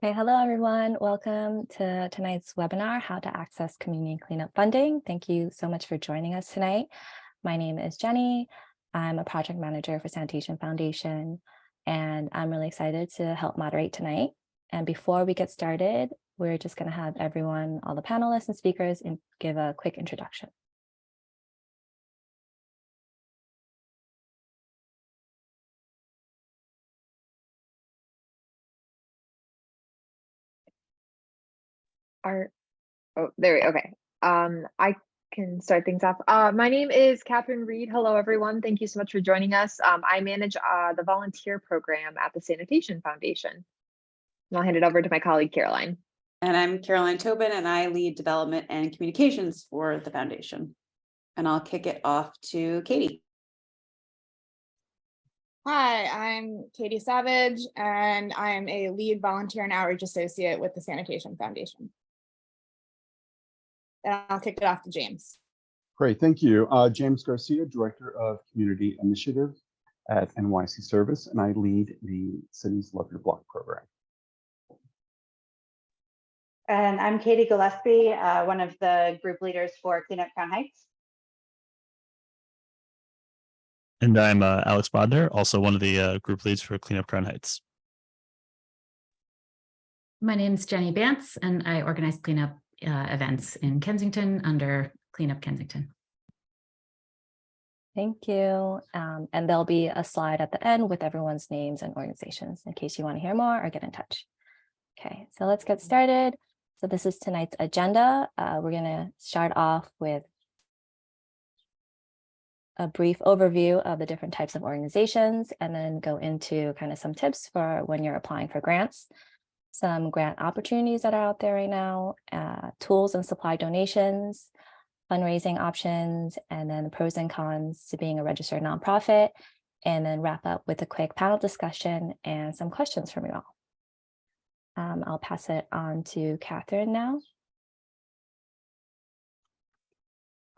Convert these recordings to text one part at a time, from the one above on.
Okay, hello everyone. Welcome to tonight's webinar, How to Access Community Cleanup Funding. Thank you so much for joining us tonight. My name is Jenny. I'm a project manager for Sanitation Foundation, and I'm really excited to help moderate tonight. And before we get started, we're just going to have everyone, all the panelists and speakers, give a quick introduction. Okay. I can start things off. My name is Catherine Reed. Hello, everyone. Thank you so much for joining us. I manage the volunteer program at the Sanitation Foundation. And I'll hand it over to my colleague, Caroline. And I'm Caroline Tobin, and I lead development and communications for the foundation. And I'll kick it off to Katie. Hi, I'm Katie Savage, and I'm a lead volunteer and outreach associate with the Sanitation Foundation. And I'll kick it off to James. Great, thank you. James Garcia, Director of Community Initiative at NYC Service, and I lead the Cities Love Your Block program. And I'm Katie Gillespie, one of the group leaders for Clean Up Crown Heights. And I'm Alex Bodner, also one of the group leads for Clean Up Crown Heights. My name is Jenny Bantz, and I organize cleanup events in Kensington under Clean Up Kensington. Thank you. And there'll be a slide at the end with everyone's names and organizations in case you want to hear more or get in touch. Okay, so let's get started. So this is tonight's agenda. We're going to start off with a brief overview of the different types of organizations and then go into kind of some tips for when you're applying for grants, some grant opportunities that are out there right now, tools and supply donations, fundraising options, and then pros and cons to being a registered nonprofit, and then wrap up with a quick panel discussion and some questions from you all. I'll pass it on to Catherine now.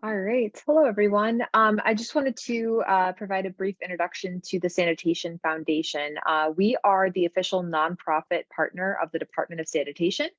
All right. Hello, everyone. I just wanted to provide a brief introduction to the Sanitation Foundation. We are the official nonprofit partner of the Department of Sanitation.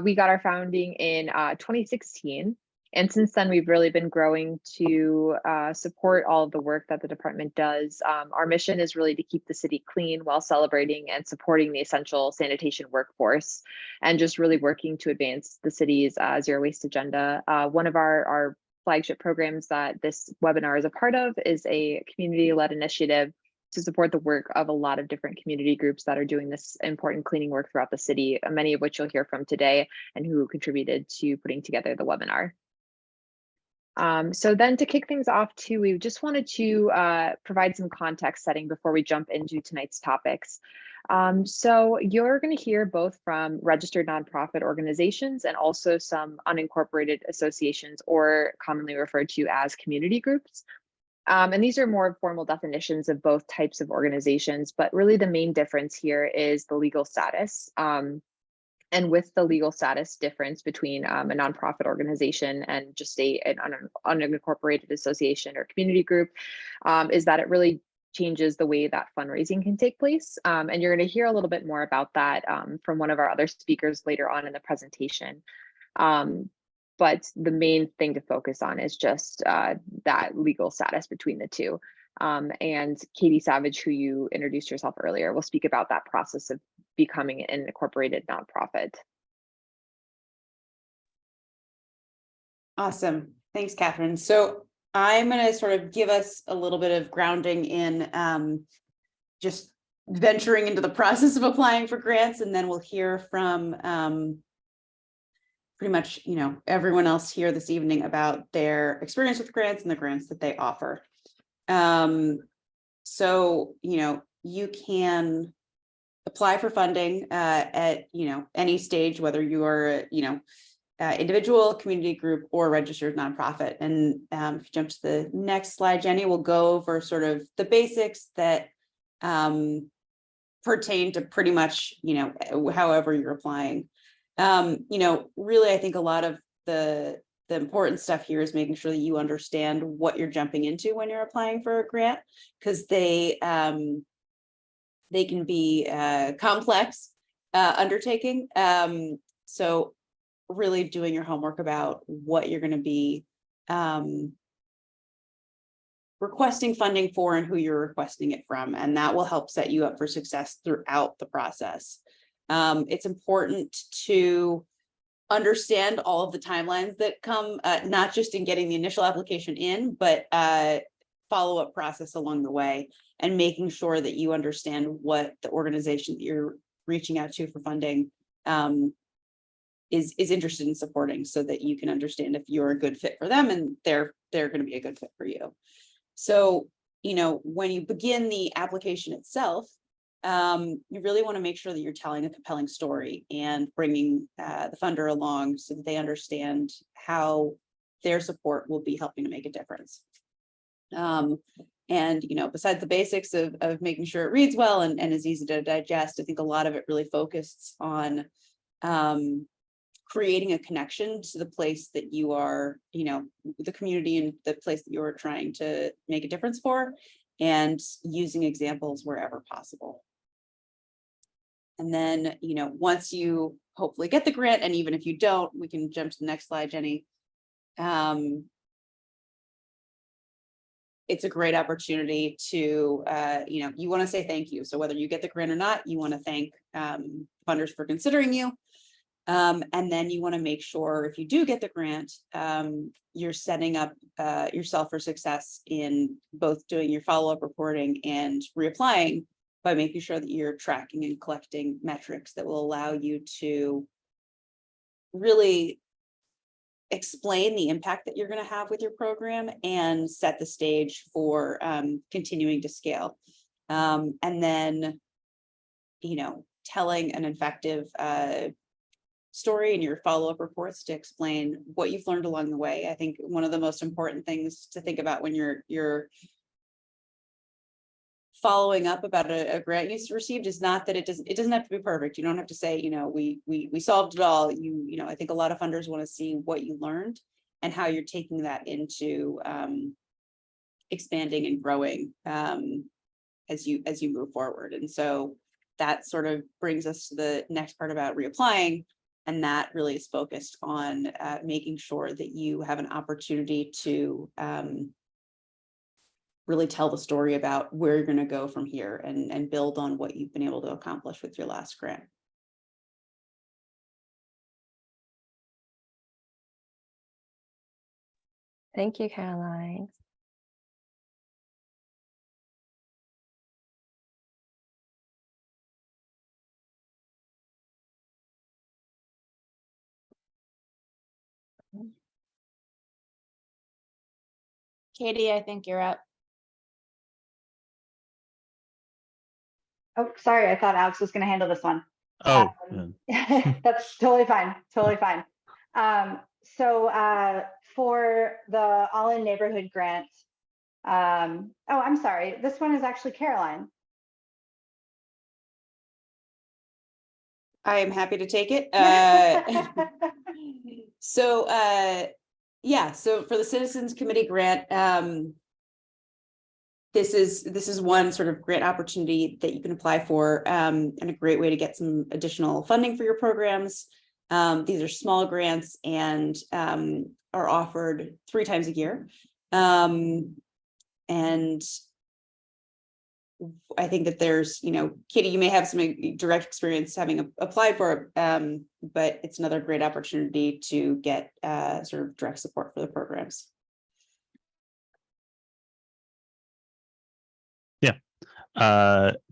We got our founding in 2016. And since then, we've really been growing to support all of the work that the department does. Our mission is really to keep the city clean while celebrating and supporting the essential sanitation workforce, and just really working to advance the city's zero waste agenda. One of our flagship programs that this webinar is a part of is a community-led initiative to support the work of a lot of different community groups that are doing this important cleaning work throughout the city, many of which you'll hear from today and who contributed to putting together the webinar. So then to kick things off too, we just wanted to provide some context setting before we jump into tonight's topics. So you're going to hear both from registered nonprofit organizations and also some unincorporated associations, or commonly referred to as community groups. And these are more formal definitions of both types of organizations, but really the main difference here is the legal status. And with the legal status difference between a nonprofit organization and just an unincorporated association or community group, is that it really changes the way that fundraising can take place. And you're going to hear a little bit more about that from one of our other speakers later on in the presentation. But the main thing to focus on is just that legal status between the two. And Katie Savage, who you introduced yourself earlier, will speak about that process of becoming an incorporated nonprofit. Awesome. Thanks, Catherine. So I'm going to sort of give us a little bit of grounding in just venturing into the process of applying for grants, and then we'll hear from pretty much, everyone else here this evening about their experience with grants and the grants that they offer. So, you can apply for funding at, any stage, whether you are, individual, community group, or registered nonprofit. And if you jump to the next slide, Jenny, we'll go over sort of the basics that pertain to pretty much, however you're applying. Really, I think a lot of the important stuff here is making sure that you understand what you're jumping into when you're applying for a grant, because they can be complex undertaking. So really doing your homework about what you're going to be requesting funding for and who you're requesting it from, and that will help set you up for success throughout the process. It's important to understand all of the timelines that come, not just in getting the initial application in, but follow-up process along the way, and making sure that you understand what the organization that you're reaching out to for funding is interested in supporting, so that you can understand if you're a good fit for them and they're going to be a good fit for you. So, when you begin the application itself, you really want to make sure that you're telling a compelling story and bringing the funder along so that they understand how their support will be helping to make a difference. And, besides the basics of making sure it reads well and is easy to digest, I think a lot of it really focused on creating a connection to the place that you are, the community and the place that you're trying to make a difference for, and using examples wherever possible. And then, once you hopefully get the grant, and even if you don't, we can jump to the next slide, Jenny. It's a great opportunity to, you want to say thank you. So whether you get the grant or not, you want to thank funders for considering you. And then you want to make sure, if you do get the grant, you're setting up yourself for success in both doing your follow-up reporting and reapplying, by making sure that you're tracking and collecting metrics that will allow you to really explain the impact that you're going to have with your program and set the stage for continuing to scale. And then, telling an effective story in your follow-up reports to explain what you've learned along the way. I think one of the most important things to think about when you're following up about a grant you received is not that it doesn't have to be perfect. You don't have to say, we solved it all. I think a lot of funders want to see what you learned and how you're taking that into expanding and growing as you move forward. And so that sort of brings us to the next part about reapplying. And that really is focused on making sure that you have an opportunity to really tell the story about where you're going to go from here, and build on what you've been able to accomplish with your last grant. Thank you, Caroline. Katie, I think you're up. Oh, sorry. I thought Alex was going to handle this one. Oh, That's totally fine. Totally fine. So for the All-In Neighborhood grant, oh, I'm sorry. This one is actually Caroline. I am happy to take it. So for the Citizens Committee grant, this is one sort of grant opportunity that you can apply for, and a great way to get some additional funding for your programs. These are small grants and are offered 3 times a year. And I think that there's, Katie, you may have some direct experience having applied for it, but it's another great opportunity to get sort of direct support for the programs.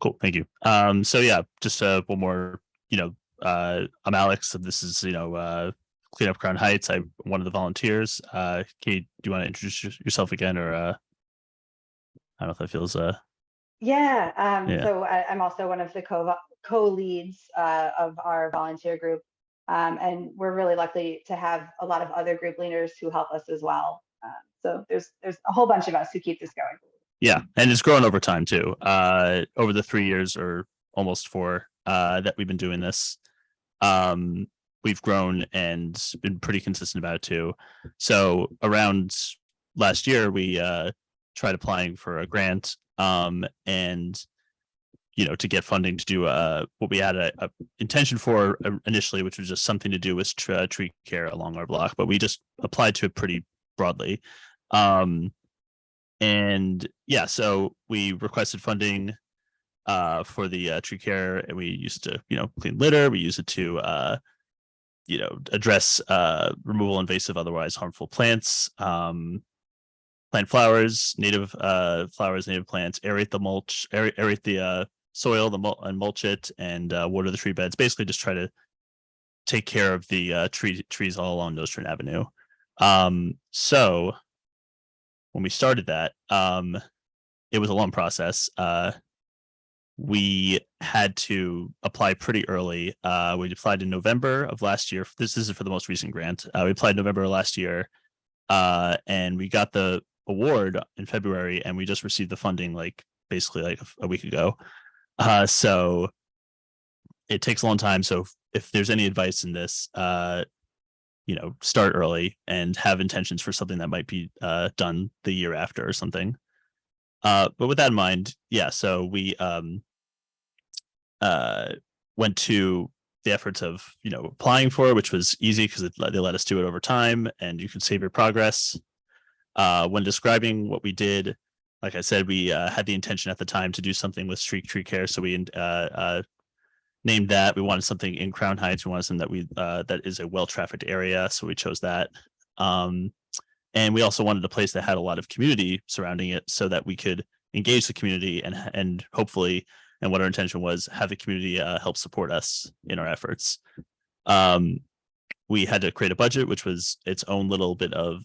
Cool, thank you. So yeah, just one more, I'm Alex, and this is Clean Up Crown Heights. I'm one of the volunteers. Kate, do you want to introduce yourself again, or I don't know if that feels Yeah. So I'm also one of the co-leads of our volunteer group, and we're really lucky to have a lot of other group leaders who help us as well. So there's a whole bunch of us who keep this going. Yeah, and it's grown over time too. Over the 3 years or almost 4 that we've been doing this, we've grown and been pretty consistent about it too. So around last year, we tried applying for a grant, and to get funding to do what we had a intention for initially, which was just something to do with tree care along our block, but we just applied to it pretty broadly. And yeah, so we requested funding for the tree care, and we used to clean litter. We use it to address removal invasive otherwise harmful plants, plant flowers, native flowers, native plants, aerate the mulch, aerate the soil, and mulch it, and water the tree beds. Basically, just try to take care of the trees all along Nostrand Avenue. So when we started that, it was a long process. We had to apply pretty early. We applied in November of last year. This is for the most recent grant. We applied November of last year, and we got the award in February, and we just received the funding basically like a week ago. So it takes a long time. So if there's any advice in this, start early and have intentions for something that might be done the year after or something. But with that in mind, yeah, so we went to the efforts of applying for it, which was easy because they let us do it over time, and you can save your progress. When describing what we did, like I said, we had the intention at the time to do something with tree care, so we named that. We wanted something in Crown Heights. We wanted something that is a well-trafficked area, so we chose that. And we also wanted a place that had a lot of community surrounding it, so that we could engage the community and hopefully, and what our intention was, have the community help support us in our efforts. We had to create a budget, which was its own little bit of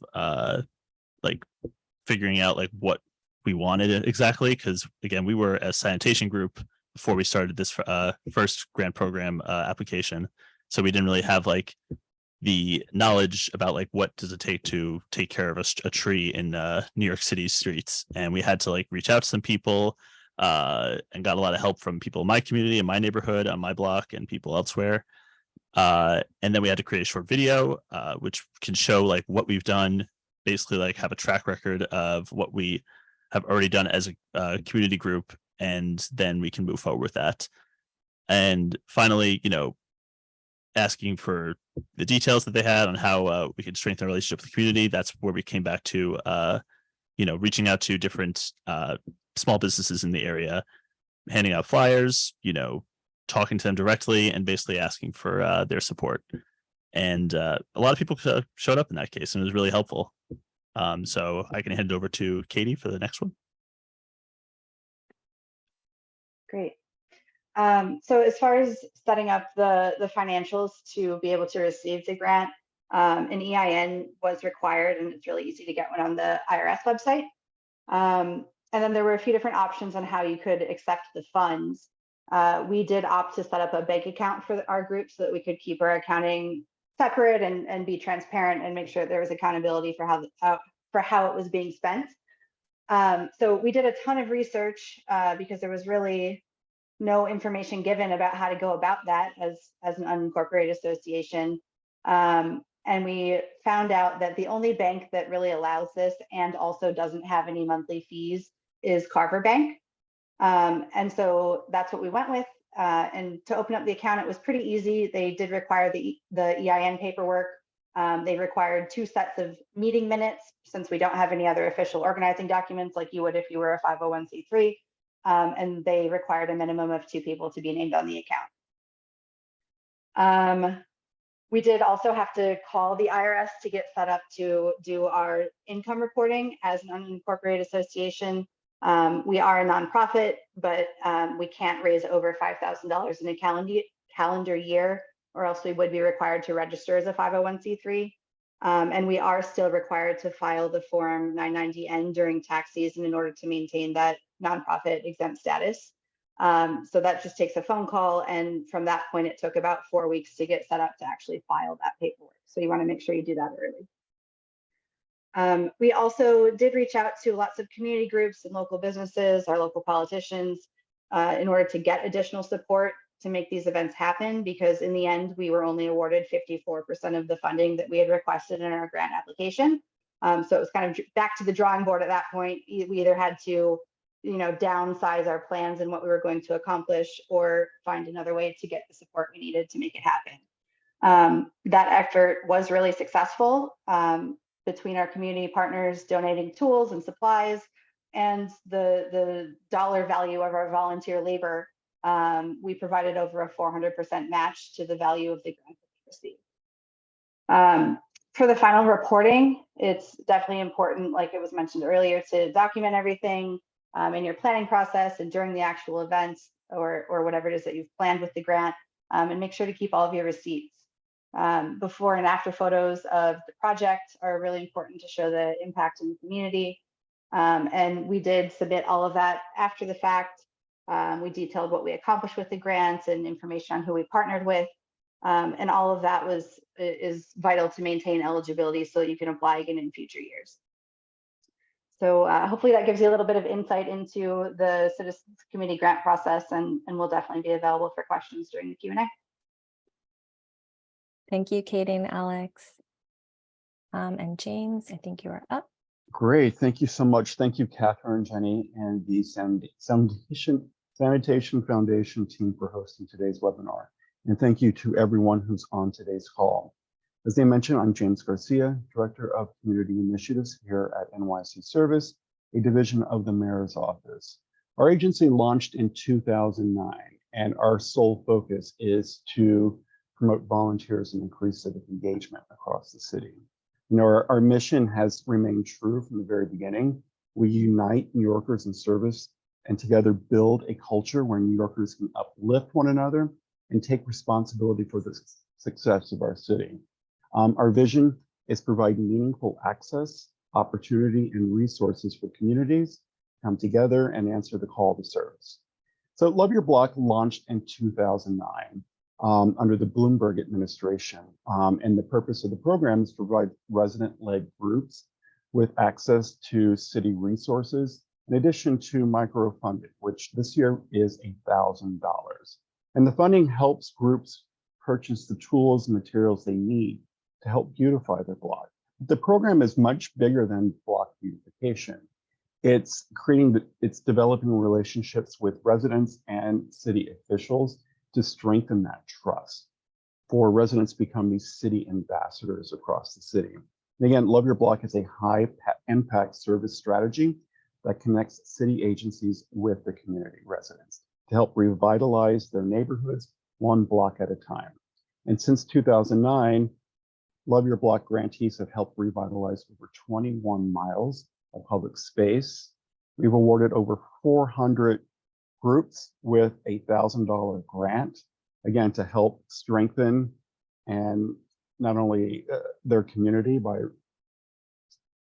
figuring out what we wanted exactly, because again, we were a sanitation group before we started this first grant program application, so we didn't really have the knowledge about what does it take to take care of a tree in New York City streets. And we had to reach out to some people and got a lot of help from people in my community, in my neighborhood, on my block, and people elsewhere. And then we had to create a short video which can show what we've done, basically have a track record of what we have already done as a community group, and then we can move forward with that. And finally, asking for the details that they had on how we could strengthen our relationship with the community. That's where we came back to, reaching out to different small businesses in the area, handing out flyers, talking to them directly, and basically asking for their support. And a lot of people showed up in that case, and it was really helpful. So I can hand it over to Katie for the next one. Great. So as far as setting up the financials to be able to receive the grant, an EIN was required, and it's really easy to get one on the IRS website. And then there were a few different options on how you could accept the funds. We did opt to set up a bank account for our group so that we could keep our accounting separate and be transparent and make sure there was accountability for how it was being spent. So we did a ton of research because there was really no information given about how to go about that as an unincorporated association. And we found out that the only bank that really allows this and also doesn't have any monthly fees is Carver Bank. And so that's what we went with. And to open up the account, it was pretty easy. They did require the EIN paperwork. They required 2 sets of meeting minutes, since we don't have any other official organizing documents like you would if you were a 501c3. And they required a minimum of 2 people to be named on the account. We did also have to call the IRS to get set up to do our income reporting as an unincorporated association. We are a nonprofit, but we can't raise over $5,000 in a calendar year, or else we would be required to register as a 501c3. And we are still required to file the Form 990N during tax season in order to maintain that nonprofit exempt status. So that just takes a phone call. And from that point, it took about 4 weeks to get set up to actually file that paperwork. So you want to make sure you do that early. We also did reach out to lots of community groups and local businesses, our local politicians, in order to get additional support to make these events happen, because in the end, we were only awarded 54% of the funding that we had requested in our grant application. So it was kind of back to the drawing board at that point. We either had to downsize our plans and what we were going to accomplish, or find another way to get the support we needed to make it happen. That effort was really successful, between our community partners donating tools and supplies and the dollar value of our volunteer labor. We provided over a 400% match to the value of the grant that we received. For the final reporting, it's definitely important, like it was mentioned earlier, to document everything in your planning process and during the actual events, or whatever it is that you've planned with the grant, and make sure to keep all of your receipts. Before and after photos of the project are really important to show the impact in the community. And we did submit all of that after the fact. We detailed what we accomplished with the grants and information on who we partnered with. And all of that is vital to maintain eligibility so you can apply again in future years. So hopefully that gives you a little bit of insight into the Citizens Committee grant process, and will definitely be available for questions during the Q&A. Thank you, Katie and Alex. And James, I think you are up. Great, thank you so much. Thank you, Catherine, Jenny, and the Sanitation Foundation team for hosting today's webinar. And thank you to everyone who's on today's call. As they mentioned, I'm James Garcia, Director of Community Initiatives here at NYC Service, a division of the Mayor's Office. Our agency launched in 2009, and our sole focus is to promote volunteers and increase civic engagement across the city. Our mission has remained true from the very beginning. We unite New Yorkers in service and together build a culture where New Yorkers can uplift one another and take responsibility for the success of our city. Our vision is provide meaningful access, opportunity, and resources for communities to come together and answer the call to service. So Love Your Block launched in 2009 under the Bloomberg administration. And the purpose of the program is to provide resident-led groups with access to city resources, in addition to microfunding, which this year is $1,000. And the funding helps groups purchase the tools and materials they need to help beautify their block. The program is much bigger than block beautification. It's developing relationships with residents and city officials to strengthen that trust for residents to become these city ambassadors across the city. And again, Love Your Block is a high impact service strategy that connects city agencies with the community residents to help revitalize their neighborhoods one block at a time. And since 2009, Love Your Block grantees have helped revitalize over 21 miles of public space. We've awarded over 400 groups with a $1,000 grant, again, to help strengthen and not only their community by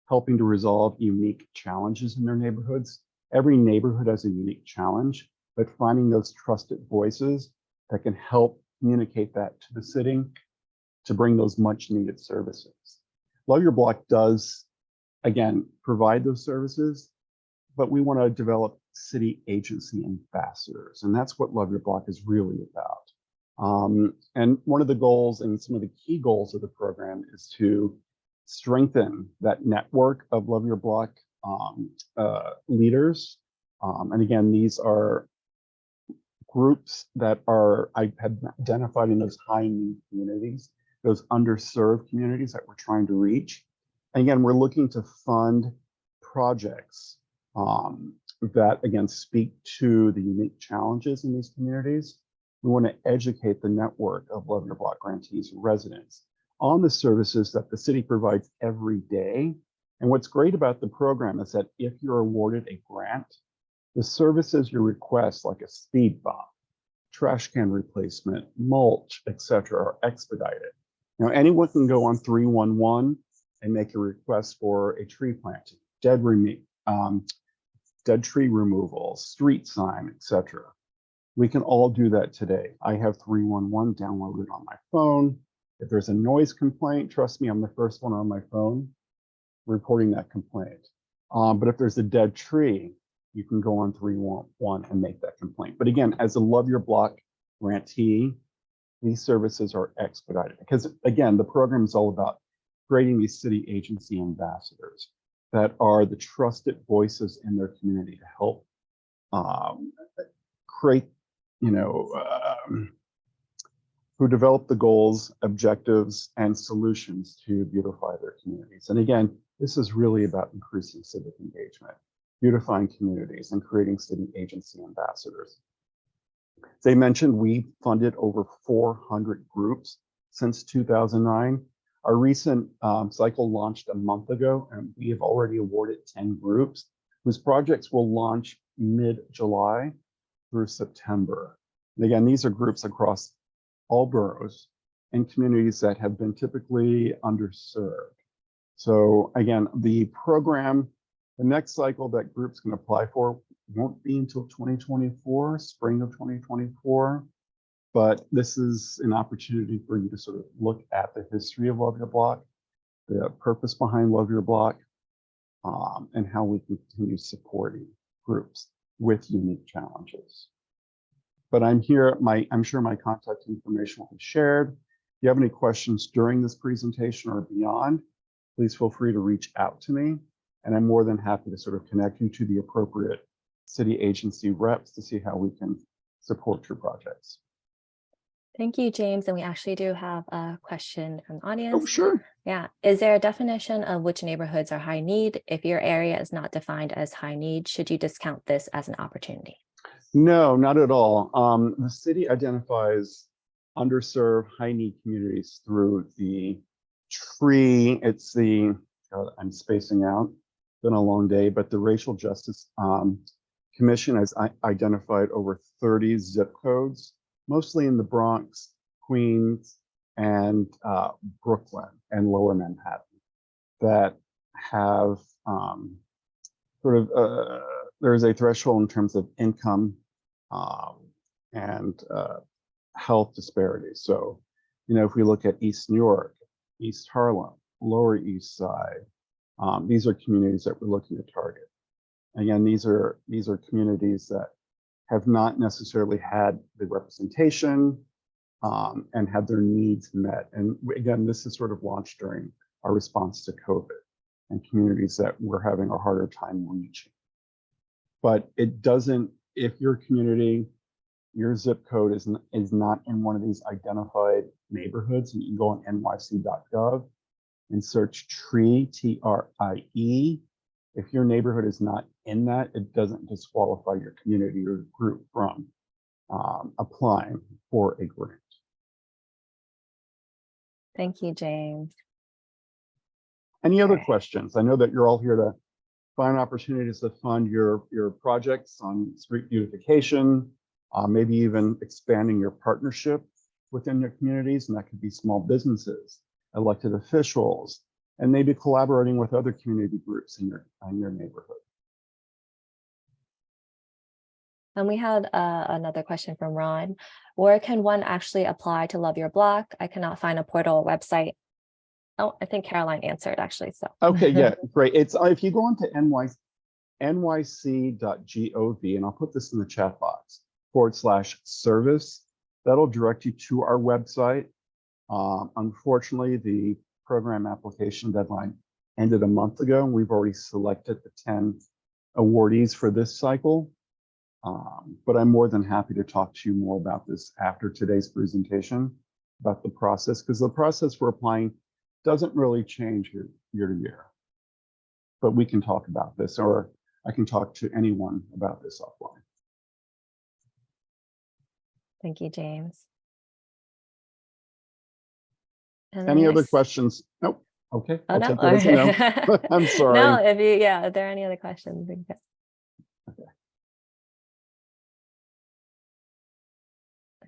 helping to resolve unique challenges in their neighborhoods. Every neighborhood has a unique challenge, but finding those trusted voices that can help communicate that to the city to bring those much needed services. Love Your Block does, again, provide those services, but we want to develop city agency ambassadors. And that's what Love Your Block is really about. And one of the goals and some of the key goals of the program is to strengthen that network of Love Your Block leaders. And again, these are groups that I have identified in those high need communities, those underserved communities that we're trying to reach. And again, we're looking to fund projects that, again, speak to the unique challenges in these communities. We want to educate the network of Love Your Block grantees and residents on the services that the city provides every day. And what's great about the program is that if you're awarded a grant, the services you request, like a speed bump, trash can replacement, mulch, etc., are expedited. Now, anyone can go on 311 and make a request for a tree planting, dead tree removal, street sign, etc. We can all do that today. I have 311 downloaded on my phone. If there's a noise complaint, trust me, I'm the first one on my phone reporting that complaint. But if there's a dead tree, you can go on 311 and make that complaint. But again, as a Love Your Block grantee, these services are expedited because, again, the program is all about creating these city agency ambassadors that are the trusted voices in their community to help create, who develop the goals, objectives, and solutions to beautify their communities. And again, this is really about increasing civic engagement, beautifying communities, and creating city agency ambassadors. As they mentioned, we funded over 400 groups since 2009. Our recent cycle launched a month ago, and we have already awarded 10 groups whose projects will launch mid-July through September. And again, these are groups across all boroughs and communities that have been typically underserved. So again, the program, the next cycle that groups can apply for won't be until 2024, spring of 2024. But this is an opportunity for you to sort of look at the history of Love Your Block, the purpose behind Love Your Block, and how we can continue supporting groups with unique challenges. But I'm here, I'm sure my contact information will be shared. If you have any questions during this presentation or beyond, please feel free to reach out to me. And I'm more than happy to sort of connect you to the appropriate city agency reps to see how we can support your projects. Thank you, James. And we actually do have a question from the audience. Oh, sure. Yeah. Is there a definition of which neighborhoods are high need? If your area is not defined as high need, should you discount this as an opportunity? No, not at all. The city identifies underserved, high need communities through the TREE. It's the, I'm spacing out, been a long day, but the Racial Justice Commission has identified over 30 zip codes, mostly in the Bronx, Queens, and Brooklyn and Lower Manhattan, that have there's a threshold in terms of income and health disparities. So, if we look at East New York, East Harlem, Lower East Side, these are communities that we're looking to target. Again, these are communities that have not necessarily had the representation and had their needs met. And again, this is sort of launched during our response to COVID and communities that we're having a harder time reaching. But it doesn't, if your community, your zip code is not in one of these identified neighborhoods, and you can go on nyc.gov and search TRIE, T-R-I-E. If your neighborhood is not in that, it doesn't disqualify your community or group from applying for a grant. Thank you, James. Any other questions? I know that you're all here to find opportunities to fund your projects on street beautification, maybe even expanding your partnership within your communities, and that could be small businesses, elected officials, and maybe collaborating with other community groups in your neighborhood. And we had another question from Ron. Where can one actually apply to Love Your Block? I cannot find a portal or website. Oh, I think Caroline answered actually. So okay, yeah, great. It's if you go into nyc.gov, and I'll put this in the chat box, /service, that'll direct you to our website. Unfortunately, the program application deadline ended a month ago, and we've already selected the 10 awardees for this cycle. But I'm more than happy to talk to you more about this after today's presentation, about the process, because the process for applying doesn't really change year to year. But we can talk about this, or I can talk to anyone about this offline. thank you, James. And Any other next- questions? Nope. Okay. Oh, I'll no. take that as a no. I'm sorry. No, if there are any other questions.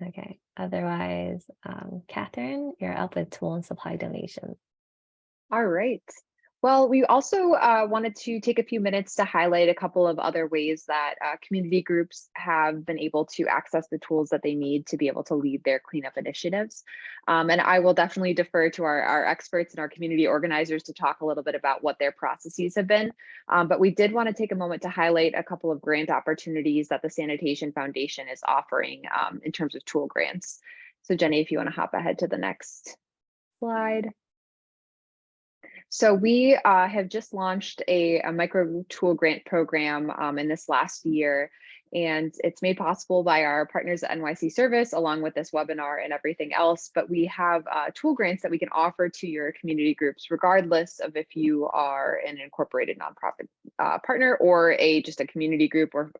Okay. Otherwise, Catherine, you're up with tool and supply donations. All right. Well, we also wanted to take a few minutes to highlight a couple of other ways that community groups have been able to access the tools that they need to be able to lead their cleanup initiatives. And I will definitely defer to our experts and our community organizers to talk a little bit about what their processes have been. But we did want to take a moment to highlight a couple of grant opportunities that the Sanitation Foundation is offering in terms of tool grants. So Jenny, if you want to hop ahead to the next slide. So we have just launched a micro tool grant program in this last year. And it's made possible by our partners at NYC Service, along with this webinar and everything else. But we have tool grants that we can offer to your community groups, regardless of if you are an incorporated nonprofit partner or just a community group or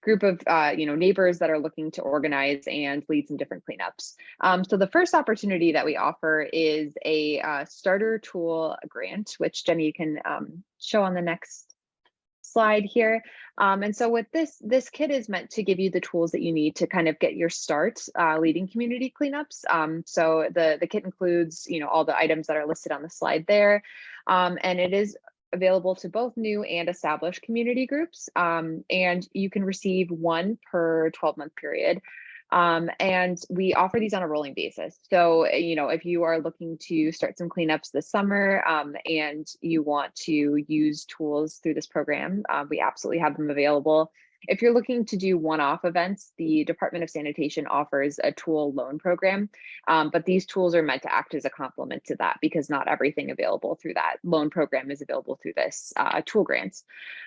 group of neighbors that are looking to organize and lead some different cleanups. So the first opportunity that we offer is a starter tool grant, which Jenny, you can show on the next slide here. And so with this kit is meant to give you the tools that you need to kind of get your start leading community cleanups. So the kit includes, all the items that are listed on the slide there. And it is available to both new and established community groups. And you can receive one per 12-month period. And we offer these on a rolling basis. So, if you are looking to start some cleanups this summer and you want to use tools through this program, we absolutely have them available. If you're looking to do one-off events, the Department of Sanitation offers a tool loan program, but these tools are meant to act as a complement to that because not everything available through that loan program is available through this tool grants.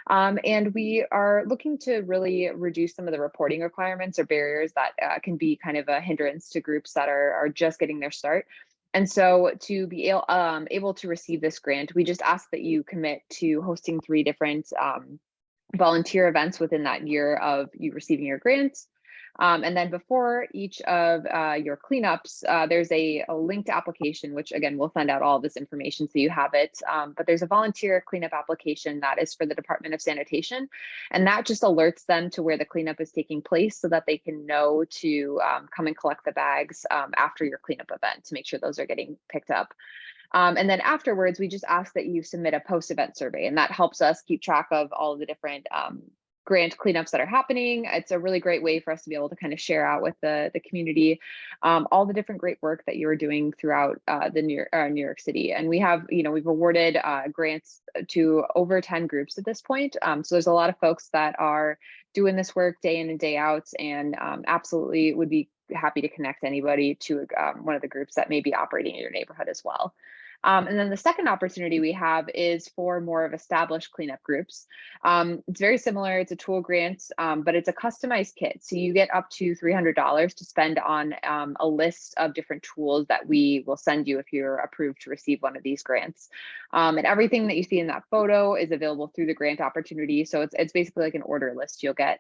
And we are looking to really reduce some of the reporting requirements or barriers that can be kind of a hindrance to groups that are just getting their start. And so to be able to receive this grant, we just ask that you commit to hosting 3 different volunteer events within that year of you receiving your grants. And then before each of your cleanups, there's a linked application, which again, we'll send out all of this information so you have it. But there's a volunteer cleanup application that is for the Department of Sanitation. And that just alerts them to where the cleanup is taking place so that they can know to come and collect the bags after your cleanup event to make sure those are getting picked up. And then afterwards, we just ask that you submit a post-event survey, and that helps us keep track of all of the different grant cleanups that are happening. It's a really great way for us to be able to kind of share out with the community all the different great work that you are doing throughout the New York City. And we have, we've awarded grants to over 10 groups at this point. So there's a lot of folks that are doing this work day in and day out, and absolutely would be happy to connect anybody to one of the groups that may be operating in your neighborhood as well. And then the second opportunity we have is for more of established cleanup groups. It's very similar. It's a tool grant, but it's a customized kit. So you get up to $300 to spend on a list of different tools that we will send you if you're approved to receive one of these grants. And everything that you see in that photo is available through the grant opportunity. So it's basically like an order list you'll get.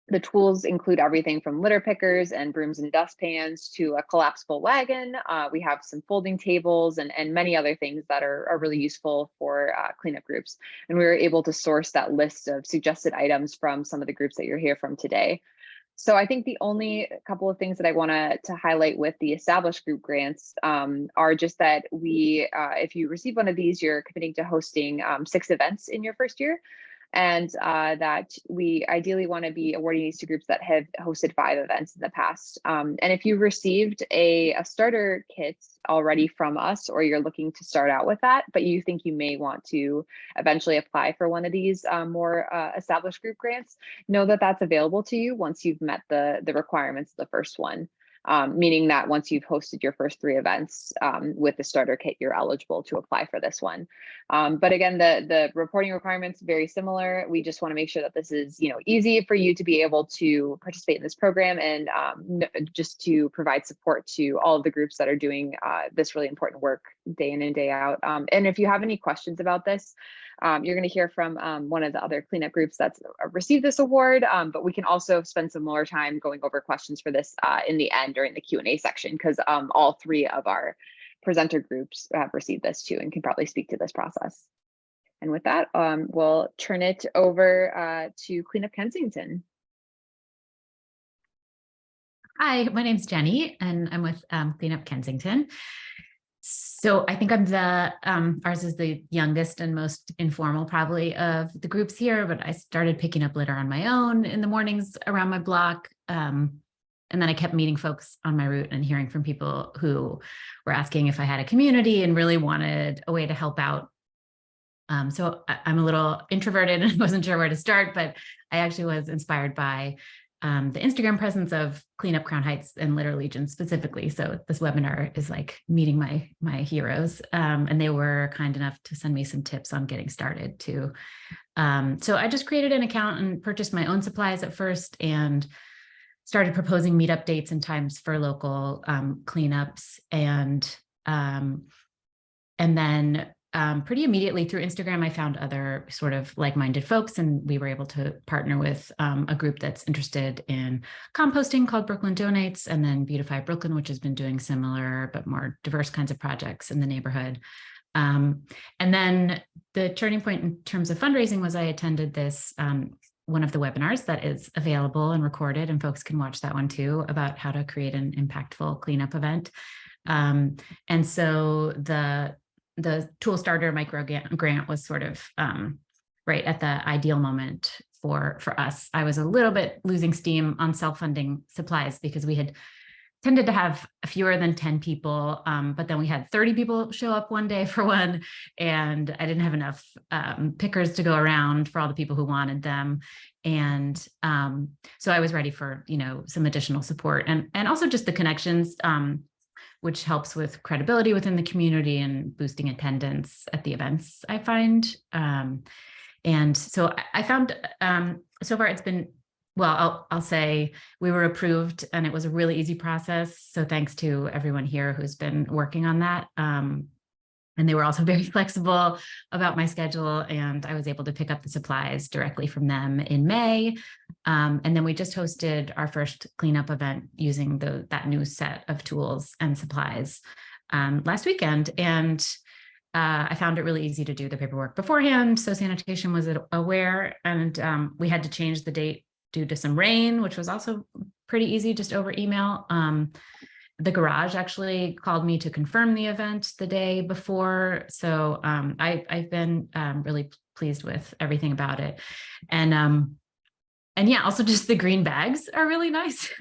The tools include everything from litter pickers and brooms and dustpans to a collapsible wagon. We have some folding tables and many other things that are really useful for cleanup groups. And we were able to source that list of suggested items from some of the groups that you're here from today. So I think the only couple of things that I want to highlight with the established group grants are just that if you receive one of these, you're committing to hosting 6 events in your first year. And that we ideally want to be awarding these to groups that have hosted 5 events in the past. And if you received a starter kit already from us, or you're looking to start out with that, but you think you may want to eventually apply for one of these more established group grants, know that that's available to you once you've met the requirements of the first one. Meaning that once you've hosted your first 3 events with the starter kit, you're eligible to apply for this one. But again, the reporting requirements very similar. We just want to make sure that this is easy for you to be able to participate in this program, and just to provide support to all of the groups that are doing this really important work day in and day out. And if you have any questions about this, you're going to hear from one of the other cleanup groups that's received this award, but we can also spend some more time going over questions for this in the end during the Q&A section, because all 3 of our presenter groups have received this too and can probably speak to this process. And with that, we'll turn it over to Cleanup Kensington. Hi, my name's Jenny, and I'm with Cleanup Kensington. So I think I'm ours is the youngest and most informal probably of the groups here, but I started picking up litter on my own in the mornings around my block. And then I kept meeting folks on my route and hearing from people who were asking if I had a community and really wanted a way to help out. So I'm a little introverted and wasn't sure where to start, but I actually was inspired by the Instagram presence of Cleanup Crown Heights and Litter Legion specifically. So this webinar is like meeting my heroes, and they were kind enough to send me some tips on getting started too. So I just created an account and purchased my own supplies at first and started proposing meetup dates and times for local cleanups, and then pretty immediately through Instagram, I found other sort of like-minded folks, and we were able to partner with a group that's interested in composting called Brooklyn Donates, and then Beautify Brooklyn, which has been doing similar but more diverse kinds of projects in the neighborhood. And then the turning point in terms of fundraising was I attended this one of the webinars that is available and recorded, and folks can watch that one too, about how to create an impactful cleanup event. And so the tool starter micro grant was sort of right at the ideal moment for us. I was a little bit losing steam on self-funding supplies because we had tended to have fewer than 10 people, but then we had 30 people show up one day for one, and I didn't have enough pickers to go around for all the people who wanted them. And so I was ready for, some additional support and also just the connections, which helps with credibility within the community and boosting attendance at the events, I find. And so I found so far it's been, well, I'll say we were approved and it was a really easy process. So thanks to everyone here who's been working on that. And they were also very flexible about my schedule, and I was able to pick up the supplies directly from them in May. And then we just hosted our first cleanup event using that new set of tools and supplies last weekend. And I found it really easy to do the paperwork beforehand. So sanitation was aware, and we had to change the date due to some rain, which was also pretty easy, just over email. The garage actually called me to confirm the event the day before. So I've been really pleased with everything about it. And yeah, also just the green bags are really nice.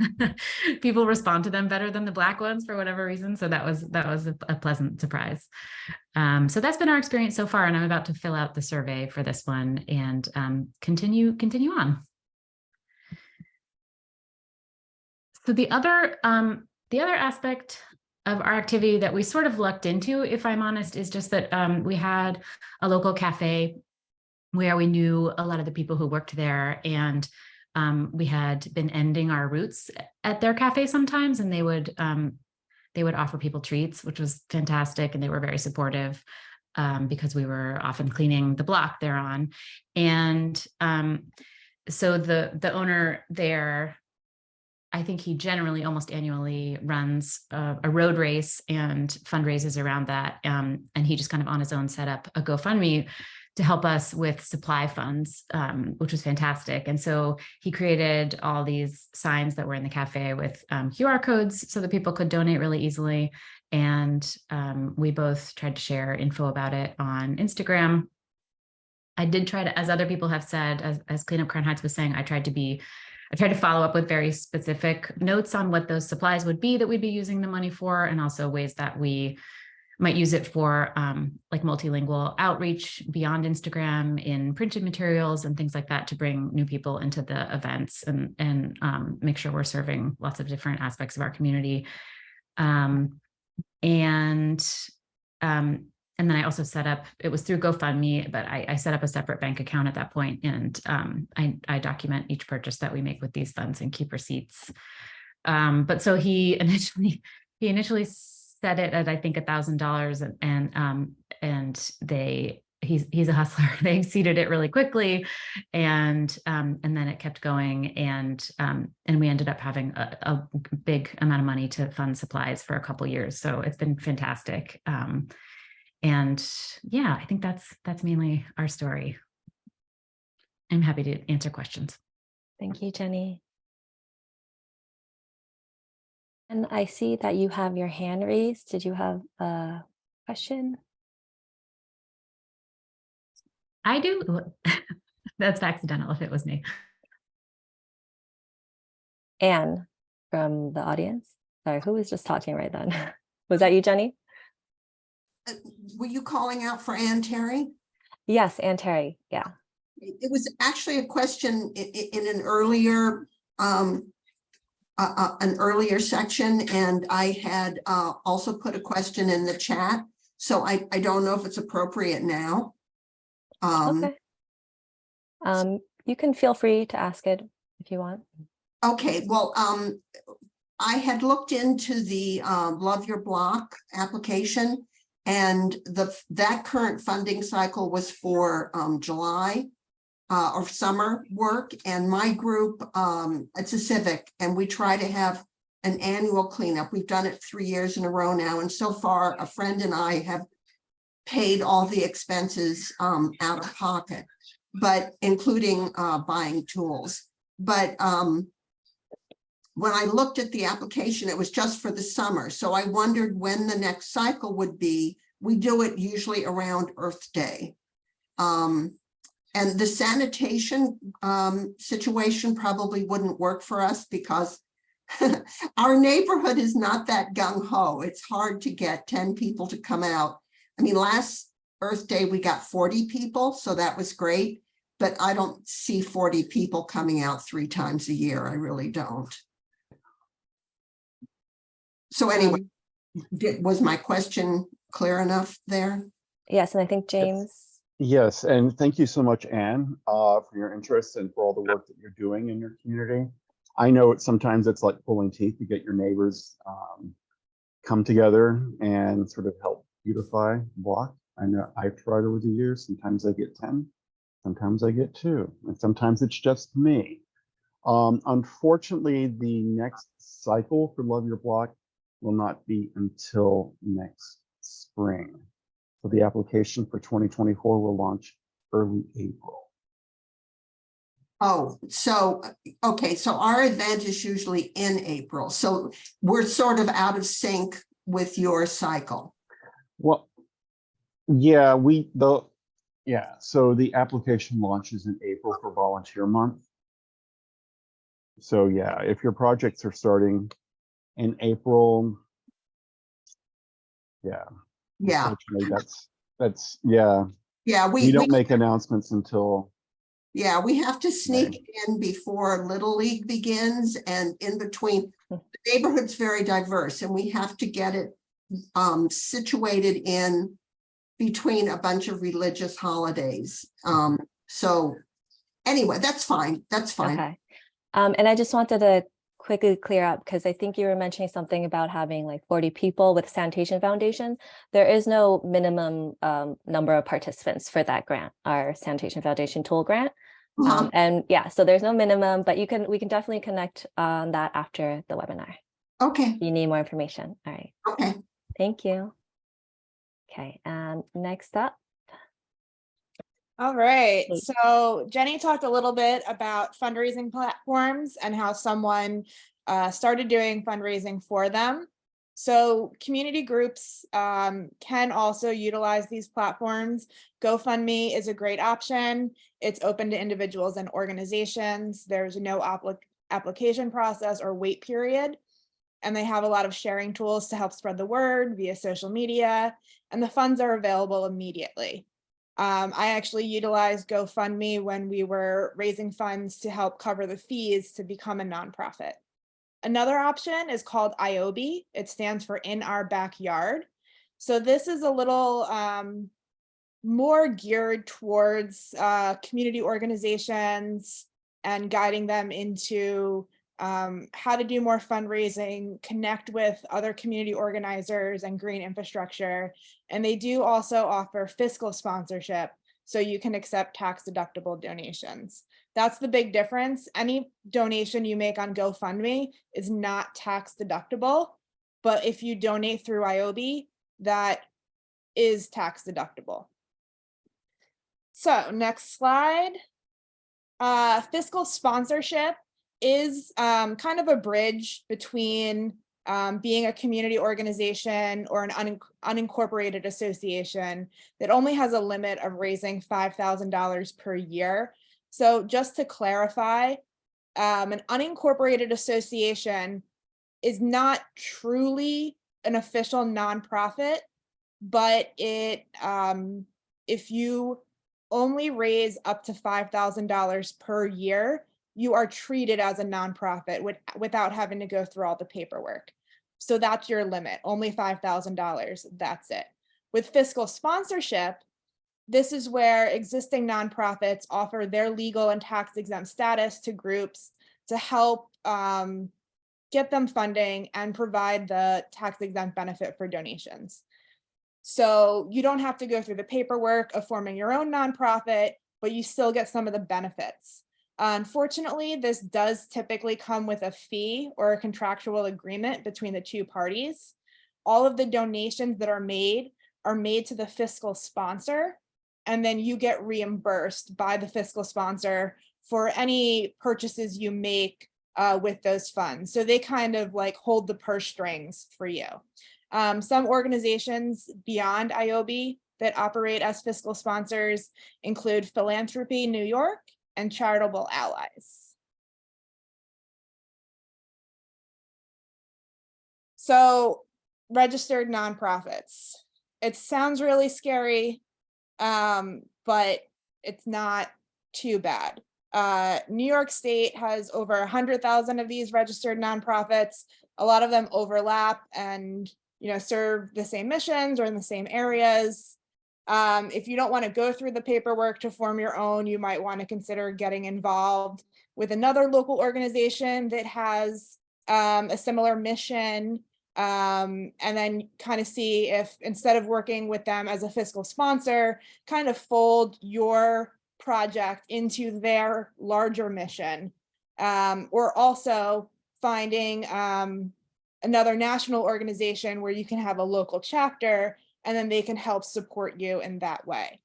People respond to them better than the black ones for whatever reason. So that was a pleasant surprise. So that's been our experience so far. And I'm about to fill out the survey for this one and continue on. So the other aspect of our activity that we sort of lucked into, if I'm honest, is just that we had a local cafe where we knew a lot of the people who worked there, and we had been ending our routes at their cafe sometimes, and they would offer people treats, which was fantastic, and they were very supportive because we were often cleaning the block they're on. And so the owner there, I think he generally almost annually runs a road race and fundraises around that. And he just kind of on his own set up a GoFundMe to help us with supply funds, which was fantastic. And so he created all these signs that were in the cafe with QR codes so that people could donate really easily. And we both tried to share info about it on Instagram. I did try to, as other people have said, as Cleanup Crown Heights was saying, I tried to follow up with very specific notes on what those supplies would be that we'd be using the money for, and also ways that we might use it for like multilingual outreach beyond Instagram in printed materials and things like that to bring new people into the events and make sure we're serving lots of different aspects of our community. And then I also set up, it was through GoFundMe, but I set up a separate bank account at that point, and I document each purchase that we make with these funds and keep receipts. But so he initially set it at, I think, $1,000, and he's a hustler. They exceeded it really quickly, and then it kept going, and we ended up having a big amount of money to fund supplies for a couple years. So it's been fantastic. And yeah, I think that's mainly our story. I'm happy to answer questions. Thank you, Jenny. And I see that you have your hand raised. Did you have a question? I do. That's accidental if it was me. Anne from the audience. Sorry, who was just talking right then? Was that you, Jenny? Were you calling out for Ann Terry? Yes, Ann Terry. Yeah. It was actually a question in an earlier an earlier section, and I had also put a question in the chat. So I don't know if it's appropriate now. Okay. You can feel free to ask it if you want. Okay, well, I had looked into the Love Your Block application, and that current funding cycle was for July or summer work. And my group, it's a civic, and we try to have an annual cleanup. We've done it 3 years in a row now, and so far a friend and I have paid all the expenses out of pocket, but including buying tools. But when I looked at the application, it was just for the summer. So I wondered when the next cycle would be. We do it usually around Earth Day. And the sanitation situation probably wouldn't work for us because our neighborhood is not that gung-ho. It's hard to get 10 people to come out. I mean, last Earth Day, we got 40 people, so that was great. But I don't see 40 people coming out 3 times a year. I really don't. So anyway, was my question clear enough there? Yes, and I think James. Yes, and thank you so much, Anne, for your interest and for all the work that you're doing in your community. I know sometimes it's like pulling teeth to get your neighbors come together and sort of help beautify the block. I know I've tried over the years. Sometimes I get 10, sometimes I get 2, and sometimes it's just me. Unfortunately, the next cycle for Love Your Block will not be until next spring. So the application for 2024 will launch early April. Oh, so, okay, so our event is usually in April. So we're sort of out of sync with your cycle. Well, yeah, so the application launches in April for volunteer month. So yeah, if your projects are starting in April, yeah. Unfortunately, that's yeah. We don't make announcements until. Yeah, we have to sneak in before Little League begins, and in between. The neighborhood's very diverse, and we have to get it situated in between a bunch of religious holidays. So anyway, that's fine. That's fine. Okay. And I just wanted to quickly clear up, because I think you were mentioning something about having like 40 people with Sanitation Foundation. There is no minimum number of participants for that grant, our Sanitation Foundation tool grant. And yeah, so there's no minimum, but we can definitely connect on that after the webinar. Okay. If you need more information. All right. Okay. Thank you. Okay, next up. All right, so Jenny talked a little bit about fundraising platforms and how someone started doing fundraising for them. So community groups can also utilize these platforms. GoFundMe is a great option. It's open to individuals and organizations. There's no application process or wait period. And they have a lot of sharing tools to help spread the word via social media, and the funds are available immediately. I actually utilized GoFundMe when we were raising funds to help cover the fees to become a nonprofit. Another option is called IOB. It stands for In Our Backyard. So this is a little more geared towards community organizations and guiding them into how to do more fundraising, connect with other community organizers and green infrastructure. And they do also offer fiscal sponsorship, so you can accept tax-deductible donations. That's the big difference. Any donation you make on GoFundMe is not tax-deductible, but if you donate through IOB, that is tax-deductible. So next slide. Fiscal sponsorship is kind of a bridge between being a community organization or an unincorporated association that only has a limit of raising $5,000 per year. So just to clarify, an unincorporated association is not truly an official nonprofit, but it if you only raise up to $5,000 per year, you are treated as a nonprofit without having to go through all the paperwork. So that's your limit, only $5,000, that's it. With fiscal sponsorship, this is where existing nonprofits offer their legal and tax exempt status to groups to help get them funding and provide the tax exempt benefit for donations. So you don't have to go through the paperwork of forming your own nonprofit, but you still get some of the benefits. Unfortunately, this does typically come with a fee or a contractual agreement between the two parties. All of the donations that are made to the fiscal sponsor, and then you get reimbursed by the fiscal sponsor for any purchases you make with those funds. So they kind of like hold the purse strings for you. Some organizations beyond IOB that operate as fiscal sponsors include Philanthropy New York and Charitable Allies. So registered nonprofits. It sounds really scary, but it's not too bad. New York State has over 100,000 of these registered nonprofits. A lot of them overlap and serve the same missions or in the same areas. If you don't want to go through the paperwork to form your own, you might want to consider getting involved with another local organization that has a similar mission, and then kind of see if, instead of working with them as a fiscal sponsor, kind of fold your project into their larger mission, or also finding another national organization where you can have a local chapter and then they can help support you in that way.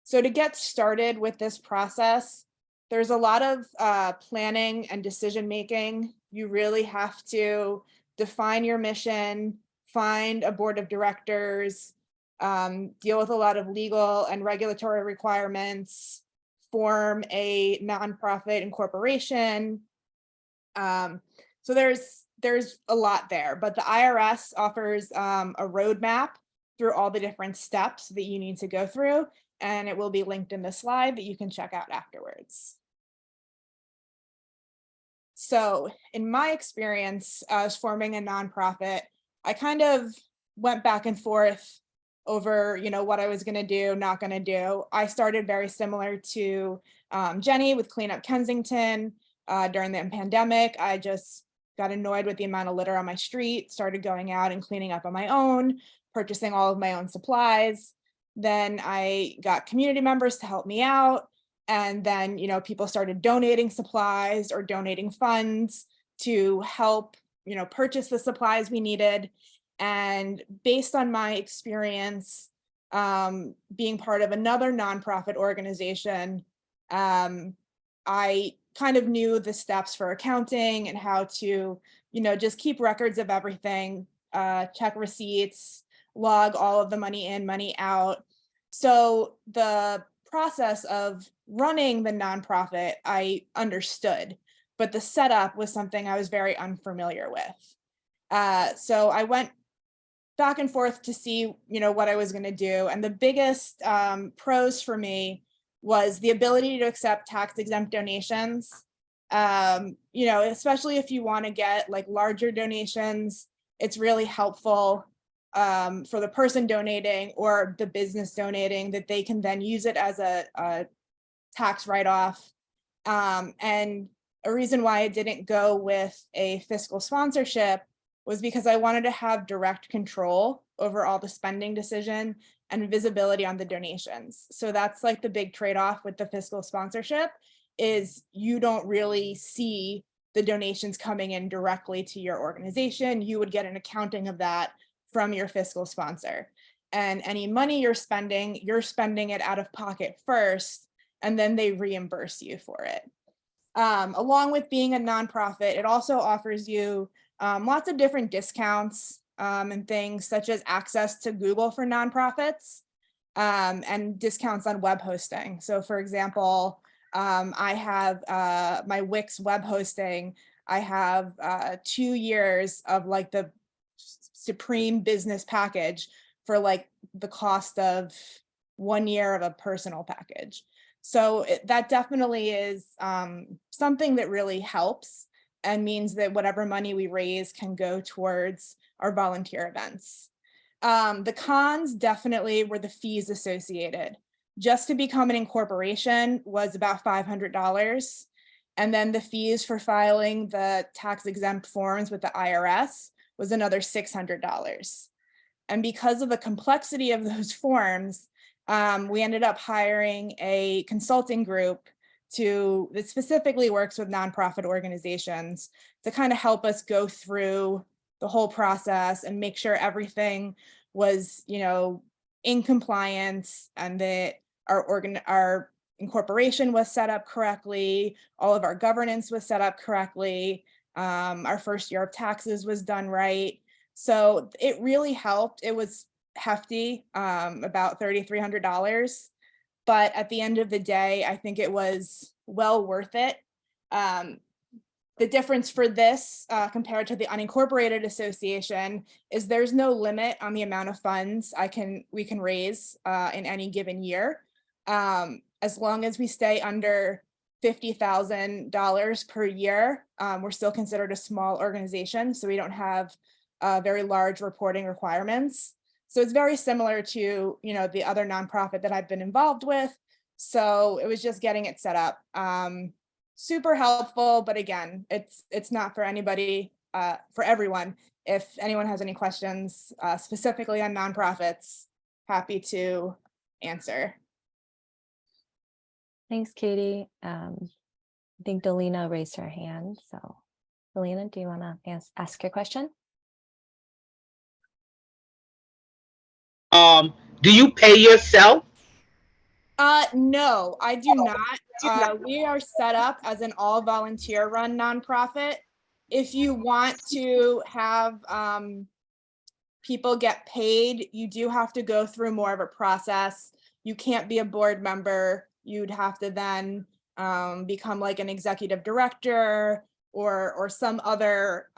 So to get started with this process, there's a lot of planning and decision making. You really have to define your mission, find a board of directors, deal with a lot of legal and regulatory requirements, form a nonprofit incorporation. So there's a lot there, but the IRS offers a roadmap through all the different steps that you need to go through, and it will be linked in the slide that you can check out afterwards. So in my experience as forming a nonprofit, I kind of went back and forth over, what I was going to do, not going to do. I started very similar to Jenny with Clean Up Kensington. During the pandemic, I just got annoyed with the amount of litter on my street, started going out and cleaning up on my own, purchasing all of my own supplies. Then I got community members to help me out. And then, people started donating supplies or donating funds to help, purchase the supplies we needed. And based on my experience being part of another nonprofit organization, I kind of knew the steps for accounting and how to, just keep records of everything, check receipts, log all of the money in, money out. So the process of running the nonprofit, I understood, but the setup was something I was very unfamiliar with. So I went back and forth to see, what I was going to do. And the biggest pros for me was the ability to accept tax exempt donations. Especially if you want to get like larger donations, it's really helpful for the person donating or the business donating, that they can then use it as a tax write-off. And a reason why I didn't go with a fiscal sponsorship was because I wanted to have direct control over all the spending decision and visibility on the donations. So that's like the big trade-off with the fiscal sponsorship, is you don't really see the donations coming in directly to your organization. You would get an accounting of that from your fiscal sponsor. And any money you're spending it out of pocket first, and then they reimburse you for it. Along with being a nonprofit, it also offers you lots of different discounts and things, such as access to Google for nonprofits and discounts on web hosting. So for example, I have my Wix web hosting. I have 2 years of like the Supreme business package for like the cost of 1 year of a personal package. So that definitely is something that really helps and means that whatever money we raise can go towards our volunteer events. The cons definitely were the fees associated. Just to become an incorporation was about $500. And then the fees for filing the tax exempt forms with the IRS was another $600. And because of the complexity of those forms, we ended up hiring a consulting group that specifically works with nonprofit organizations to kind of help us go through the whole process and make sure everything was, in compliance, and that our incorporation was set up correctly, all of our governance was set up correctly, our first year of taxes was done right. So it really helped. It was hefty, about $3,300. But at the end of the day, I think it was well worth it. The difference for this compared to the unincorporated association is there's no limit on the amount of funds we can raise in any given year. As long as we stay under $50,000 per year, we're still considered a small organization, so we don't have very large reporting requirements. So it's very similar to, the other nonprofit that I've been involved with. So it was just getting it set up. Super helpful, but again, it's not for anybody, for everyone. If anyone has any questions specifically on nonprofits, happy to answer. Thanks, Katie. I think Delina raised her hand. So Delina, do you want to ask your question? Do you pay yourself? No, I do not. We are set up as an all volunteer run nonprofit. If you want to have people get paid, you do have to go through more of a process. You can't be a board member. You'd have to then become like an executive director or some other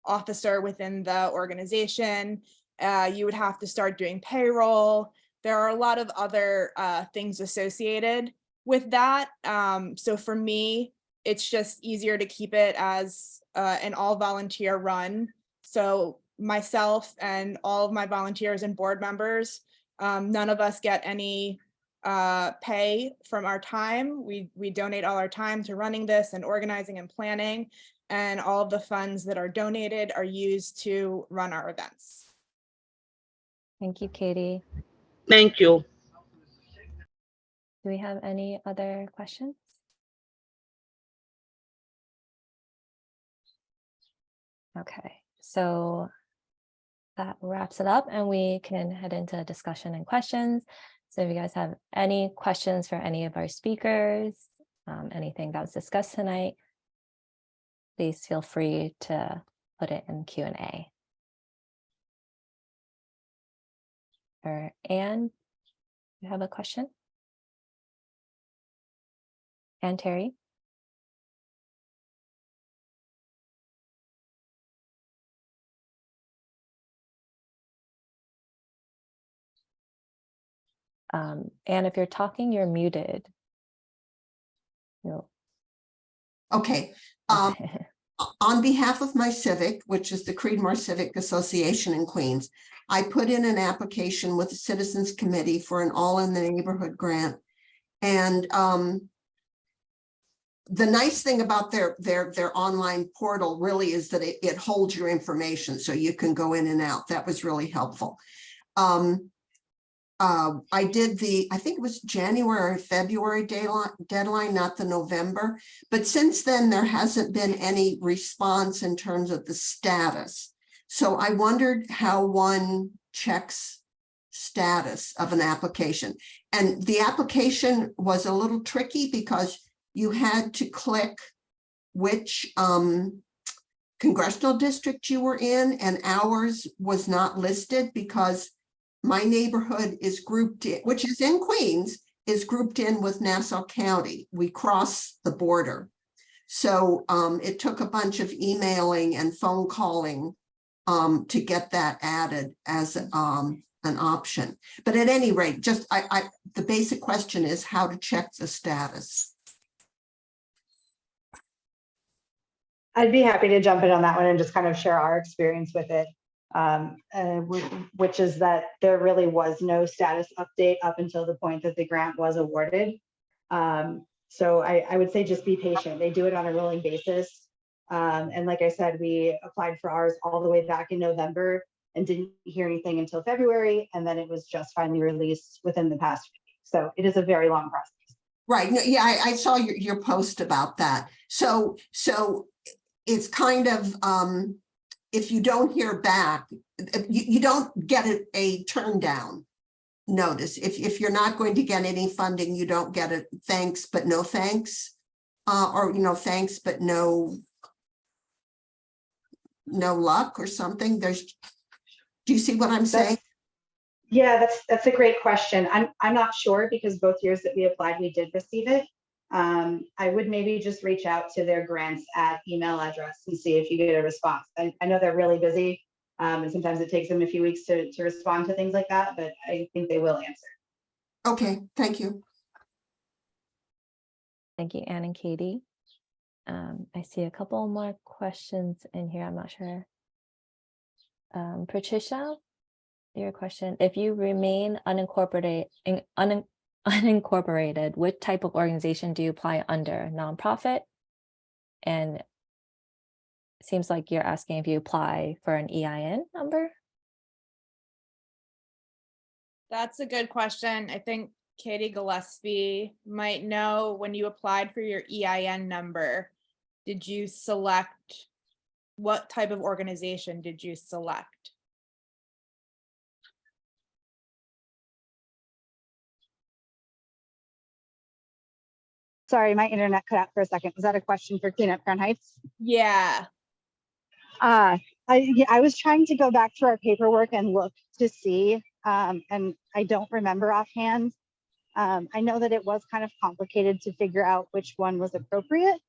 officer within the organization. You would have to start doing payroll. There are a lot of other things associated with that. So for me, it's just easier to keep it as an all volunteer run. So myself and all of my volunteers and board members, none of us get any pay from our time. We donate all our time to running this and organizing and planning, and all of the funds that are donated are used to run our events. Thank you, Katie. Thank you. Do we have any other questions? Okay, so that wraps it up and we can head into discussion and questions. So if you guys have any questions for any of our speakers, anything that was discussed tonight, please feel free to put it in Q&A. Or Anne, you have a question? Anne Terry? And if you're talking, you're muted. No. Okay. On behalf of my civic, which is the Creedmoor Civic Association in Queens, I put in an application with the Citizens Committee for an All in the Neighborhood grant. And the nice thing about their online portal really is that it holds your information so you can go in and out. That was really helpful. I did I think it was January or February deadline, not the November. But since then, there hasn't been any response in terms of the status. So I wondered how one checks status of an application. And the application was a little tricky because you had to click which congressional district you were in, and ours was not listed because my neighborhood is grouped in, which is in Queens, is grouped in with Nassau County. We cross the border. So it took a bunch of emailing and phone calling to get that added as an option. But at any rate, just the basic question is how to check the status. I'd be happy to jump in on that one and just kind of share our experience with it, which is that there really was no status update up until the point that the grant was awarded. So I would say just be patient. They do it on a rolling basis. And like I said, we applied for ours all the way back in November and didn't hear anything until February. And then it was just finally released within the past week. So it is a very long process. Right. No, yeah, I saw your post about that. So it's kind of, if you don't hear back, you don't get a turn down notice. If you're not going to get any funding, you don't get a thanks, but no thanks, or, thanks, but no luck or something. Do you see what I'm saying? Yeah, that's a great question. I'm not sure because both years that we applied, we did receive it. I would maybe just reach out to their grants at email address and see if you get a response. I know they're really busy, and sometimes it takes them a few weeks to respond to things like that, but I think they will answer. Okay, thank you. Thank you, Anne and Katie. I see a couple more questions in here. I'm not sure. Patricia, your question, if you remain unincorporated, what type of organization do you apply under? Nonprofit? And it seems like you're asking if you apply for an EIN number. That's a good question. I think Katie Gillespie might know. When you applied for your EIN number, did you select, what type of organization did you select? Sorry, my internet cut out for a second. Was that a question for Cleanup Crown Heights? Yeah. I was trying to go back to our paperwork and look to see, and I don't remember offhand. I know that it was kind of complicated to figure out which one was appropriate,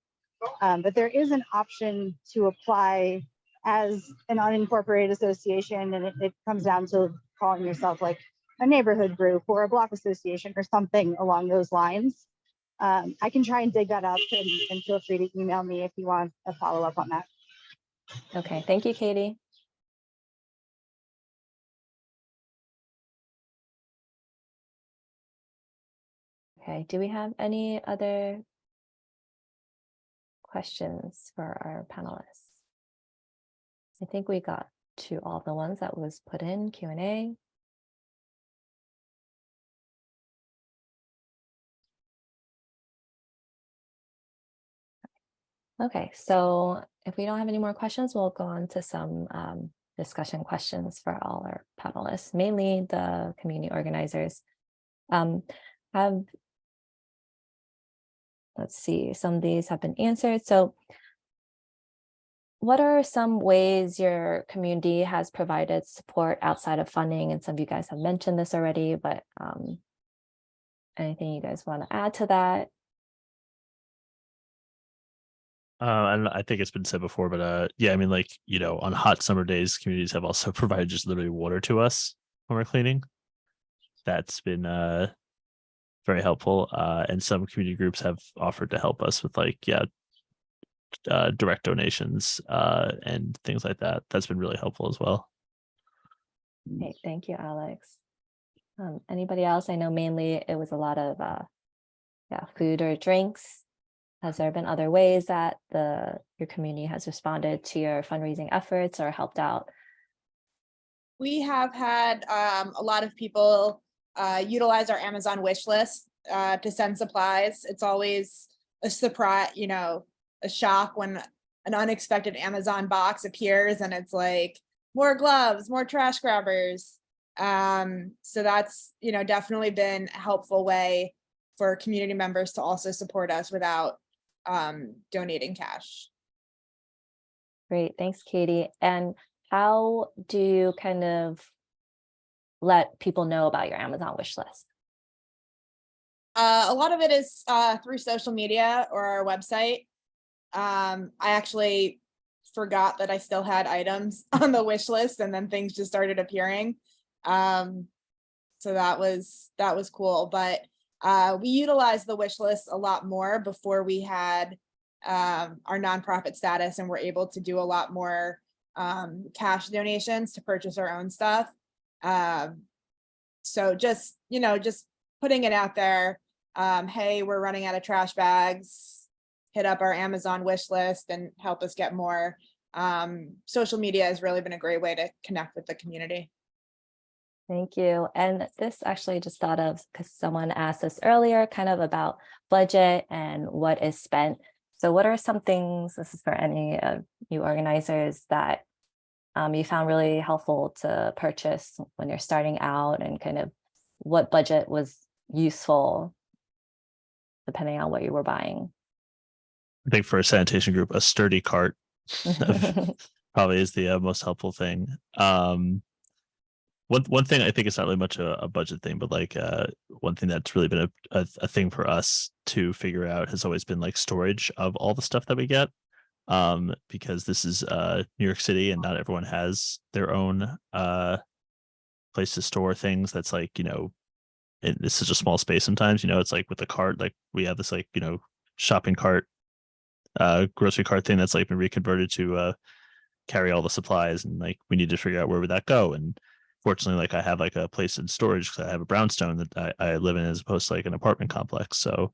but there is an option to apply as an unincorporated association, and it comes down to calling yourself like a neighborhood group or a block association or something along those lines. I can try and dig that up, and feel free to email me if you want a follow-up on that. Okay, thank you, Katie. Okay, do we have any other questions for our panelists? I think we got to all the ones that was put in Q&A. Okay, so if we don't have any more questions, we'll go on to some discussion questions for all our panelists, mainly the community organizers. Let's see, some of these have been answered. So what are some ways your community has provided support outside of funding? And some of you guys have mentioned this already, but anything you guys want to add to that? And I think it's been said before, but yeah, I mean, like, on hot summer days, communities have also provided just literally water to us when we're cleaning. That's been very helpful. And some community groups have offered to help us with direct donations and things like that. That's been really helpful as well. Okay, thank you, Alex. Anybody else? I know mainly it was a lot of food or drinks. Has there been other ways that your community has responded to your fundraising efforts or helped out? We have had a lot of people utilize our Amazon wish list to send supplies. It's always a surprise, a shock when an unexpected Amazon box appears and it's like more gloves, more trash grabbers. So that's, definitely been a helpful way for community members to also support us without donating cash. Great, thanks, Katie. And how do you kind of let people know about your Amazon wish list? A lot of it is through social media or our website. I actually forgot that I still had items on the wish list, and then things just started appearing. So that was cool, but we utilized the wish list a lot more before we had our nonprofit status, and we're able to do a lot more cash donations to purchase our own stuff. So just, just putting it out there. Hey, we're running out of trash bags. Hit up our Amazon wish list and help us get more. Social media has really been a great way to connect with the community. Thank you. And this actually just thought of, because someone asked us earlier kind of about budget and what is spent. So what are some things, this is for any of you organizers, that you found really helpful to purchase when you're starting out, and kind of what budget was useful depending on what you were buying? I think for a sanitation group, a sturdy cart probably is the most helpful thing. One thing, I think it's not really much a budget thing, but like one thing that's really been a thing for us to figure out has always been like storage of all the stuff that we get, because this is New York City and not everyone has their own place to store things. That's like, it's such a small space sometimes. It's like with the cart, like we have this like shopping cart, grocery cart thing that's like been reconverted to carry all the supplies, and like we need to figure out where would that go. And fortunately, like I have like a place in storage because I have a brownstone that I live in, as opposed to like an apartment complex. So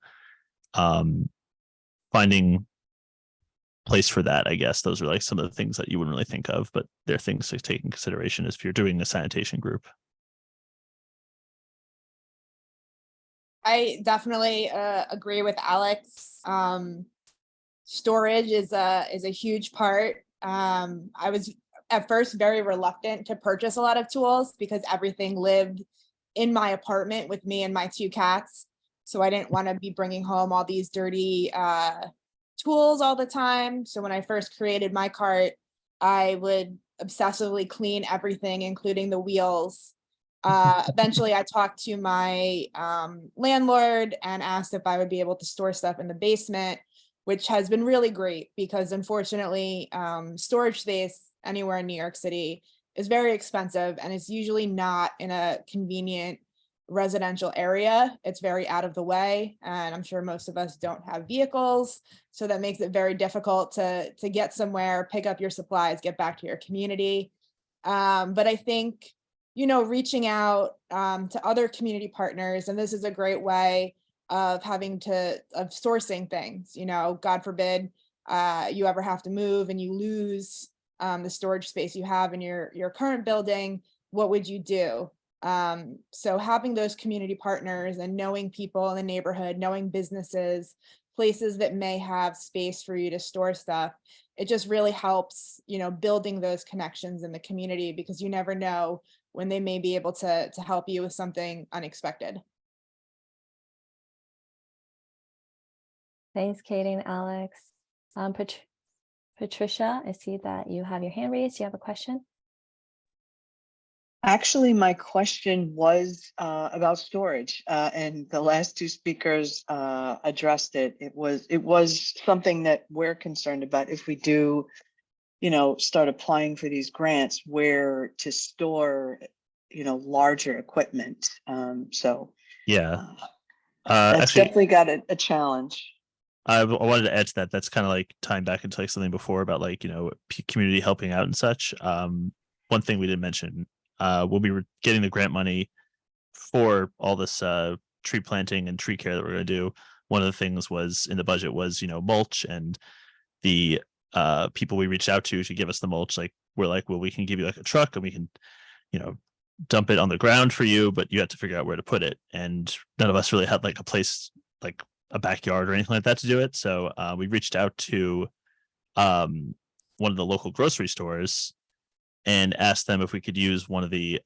finding place for that, I guess those are like some of the things that you wouldn't really think of, but they're things to take in consideration if you're doing a sanitation group. I definitely agree with Alex. Storage is a huge part. I was at first very reluctant to purchase a lot of tools because everything lived in my apartment with me and my 2 cats. So I didn't want to be bringing home all these dirty tools all the time. So when I first created my cart, I would obsessively clean everything, including the wheels. Eventually I talked to my landlord and asked if I would be able to store stuff in the basement, which has been really great because unfortunately storage space anywhere in New York City is very expensive, and it's usually not in a convenient residential area. It's very out of the way, and I'm sure most of us don't have vehicles, so that makes it very difficult to get somewhere, pick up your supplies, get back to your community. But I think, reaching out to other community partners, and this is a great way of sourcing things. God forbid you ever have to move and you lose the storage space you have in your current building. What would you do? So having those community partners and knowing people in the neighborhood, knowing businesses, places that may have space for you to store stuff, it just really helps, building those connections in the community, because you never know when they may be able to help you with something unexpected. Thanks, Katie and Alex. Patricia, I see that you have your hand raised. Do you have a question? Actually, my question was about storage, and the last 2 speakers addressed it. It was something that we're concerned about if we do, start applying for these grants, where to store, larger equipment. So Yeah, that's actually, definitely got a challenge. I wanted to add to that. That's kind of like tying back into like something before about like, community helping out and such. One thing we didn't mention, when we were getting the grant money for all this tree planting and tree care that we're going to do, one of the things was in the budget was, mulch, and the people we reached out to give us the mulch, like we're like, well, we can give you like a truck and we can, dump it on the ground for you, but you have to figure out where to put it. And none of us really had like a place, like a backyard or anything like that to do it. So we reached out to one of the local grocery stores and asked them if we could use one of the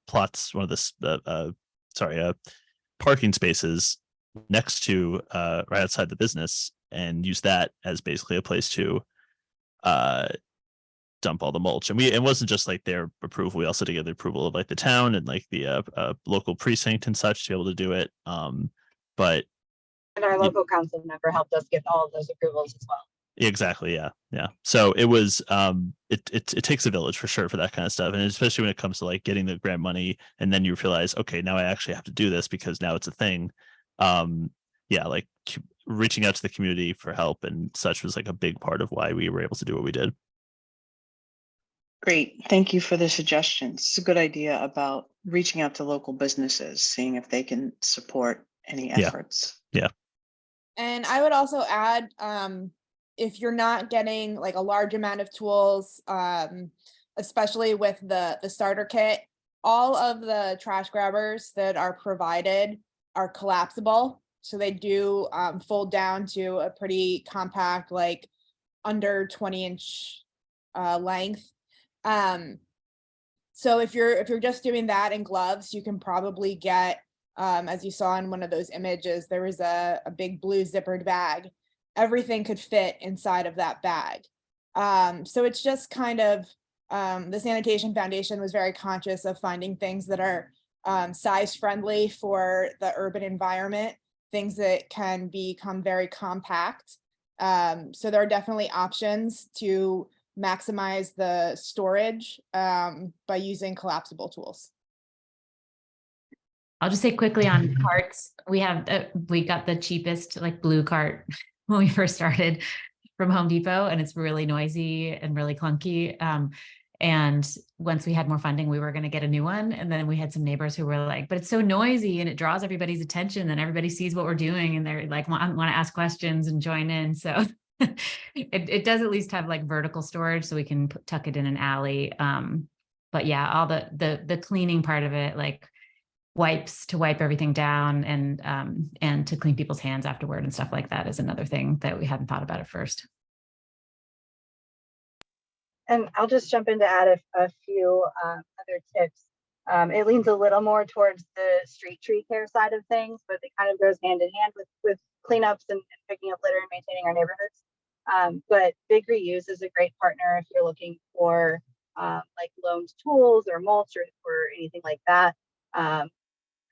plots, one of the parking spaces next to right outside the business, and use that as basically a place to dump all the mulch. And it wasn't just like their approval, we also had to get the approval of like the town and like the local precinct and such to be able to do it. But And our local council member helped us get all of those approvals as well. Exactly. Yeah. Yeah. So it was it takes a village for sure for that kind of stuff. And especially when it comes to like getting the grant money and then you realize, okay, now I actually have to do this because now it's a thing. Yeah, like reaching out to the community for help and such was like a big part of why we were able to do what we did. Great. Thank you for the suggestions. It's a good idea about reaching out to local businesses, seeing if they can support any Yeah. efforts. Yeah. And I would also add, if you're not getting like a large amount of tools, especially with the starter kit, all of the trash grabbers that are provided are collapsible. So they do fold down to a pretty compact, like under 20-inch length. So if you're just doing that in gloves, you can probably get, as you saw in one of those images, there was a big blue zippered bag. Everything could fit inside of that bag. So it's just kind of, the Sanitation Foundation was very conscious of finding things that are size friendly for the urban environment, things that can become very compact. So there are definitely options to maximize the storage by using collapsible tools. I'll just say quickly on carts, we got the cheapest like blue cart when we first started from Home Depot, and it's really noisy and really clunky. And once we had more funding, we were going to get a new one. And then we had some neighbors who were like, but it's so noisy and it draws everybody's attention and everybody sees what we're doing. And they're like, want to ask questions and join in. So it does at least have like vertical storage so we can tuck it in an alley. But yeah, all the cleaning part of it, like wipes to wipe everything down and to clean people's hands afterward and stuff like that is another thing that we hadn't thought about at first. And I'll just jump in to add a few other tips. It leans a little more towards the street tree care side of things, but it kind of goes hand in hand with cleanups and picking up litter and maintaining our neighborhoods. But Big Reuse is a great partner if you're looking for like loaned tools or mulch or anything like that.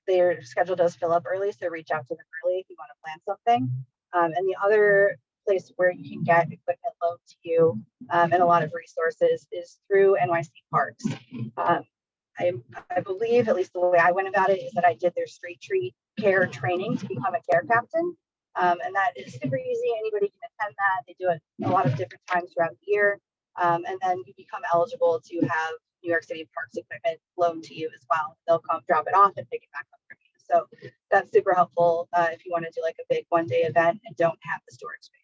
Their schedule does fill up early, so reach out to them early if you want to plan something. And the other place where you can get equipment loaned to you and a lot of resources is through NYC Parks. I believe, at least the way I went about it, is that I did their street tree care training to become a care captain. And that is super easy. Anybody can attend that. They do it a lot of different times throughout the year. And then you become eligible to have New York City Parks equipment loaned to you as well. They'll come drop it off and pick it back up from you. So that's super helpful if you want to do like a big one-day event and don't have the storage space.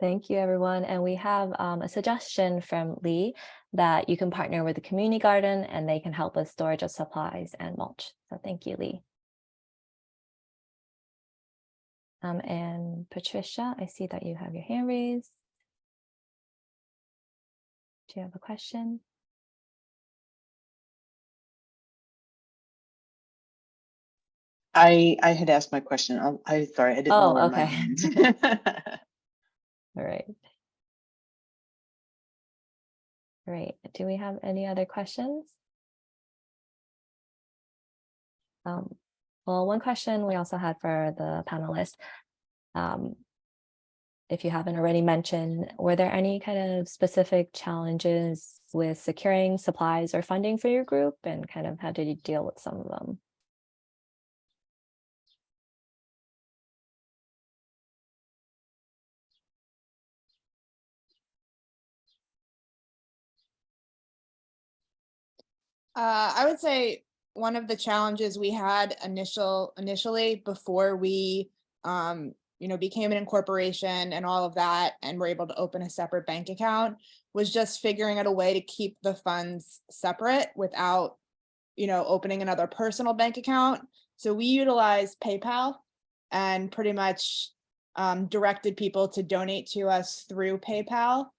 Thank you, everyone. And we have a suggestion from Lee that you can partner with the community garden and they can help with storage of supplies and mulch. So thank you, Lee. And Patricia, I see that you have your hand raised. Do you have a question? I had asked my question. Sorry, I didn't lower my hand. All right. Great. Do we have any other questions? Well, one question we also had for the panelists, if you haven't already mentioned, were there any kind of specific challenges with securing supplies or funding for your group, and kind of how did you deal with some of them? I would say one of the challenges we had initially before we became an incorporation and all of that and were able to open a separate bank account was just figuring out a way to keep the funds separate without opening another personal bank account. So we utilized PayPal and pretty much directed people to donate to us through PayPal.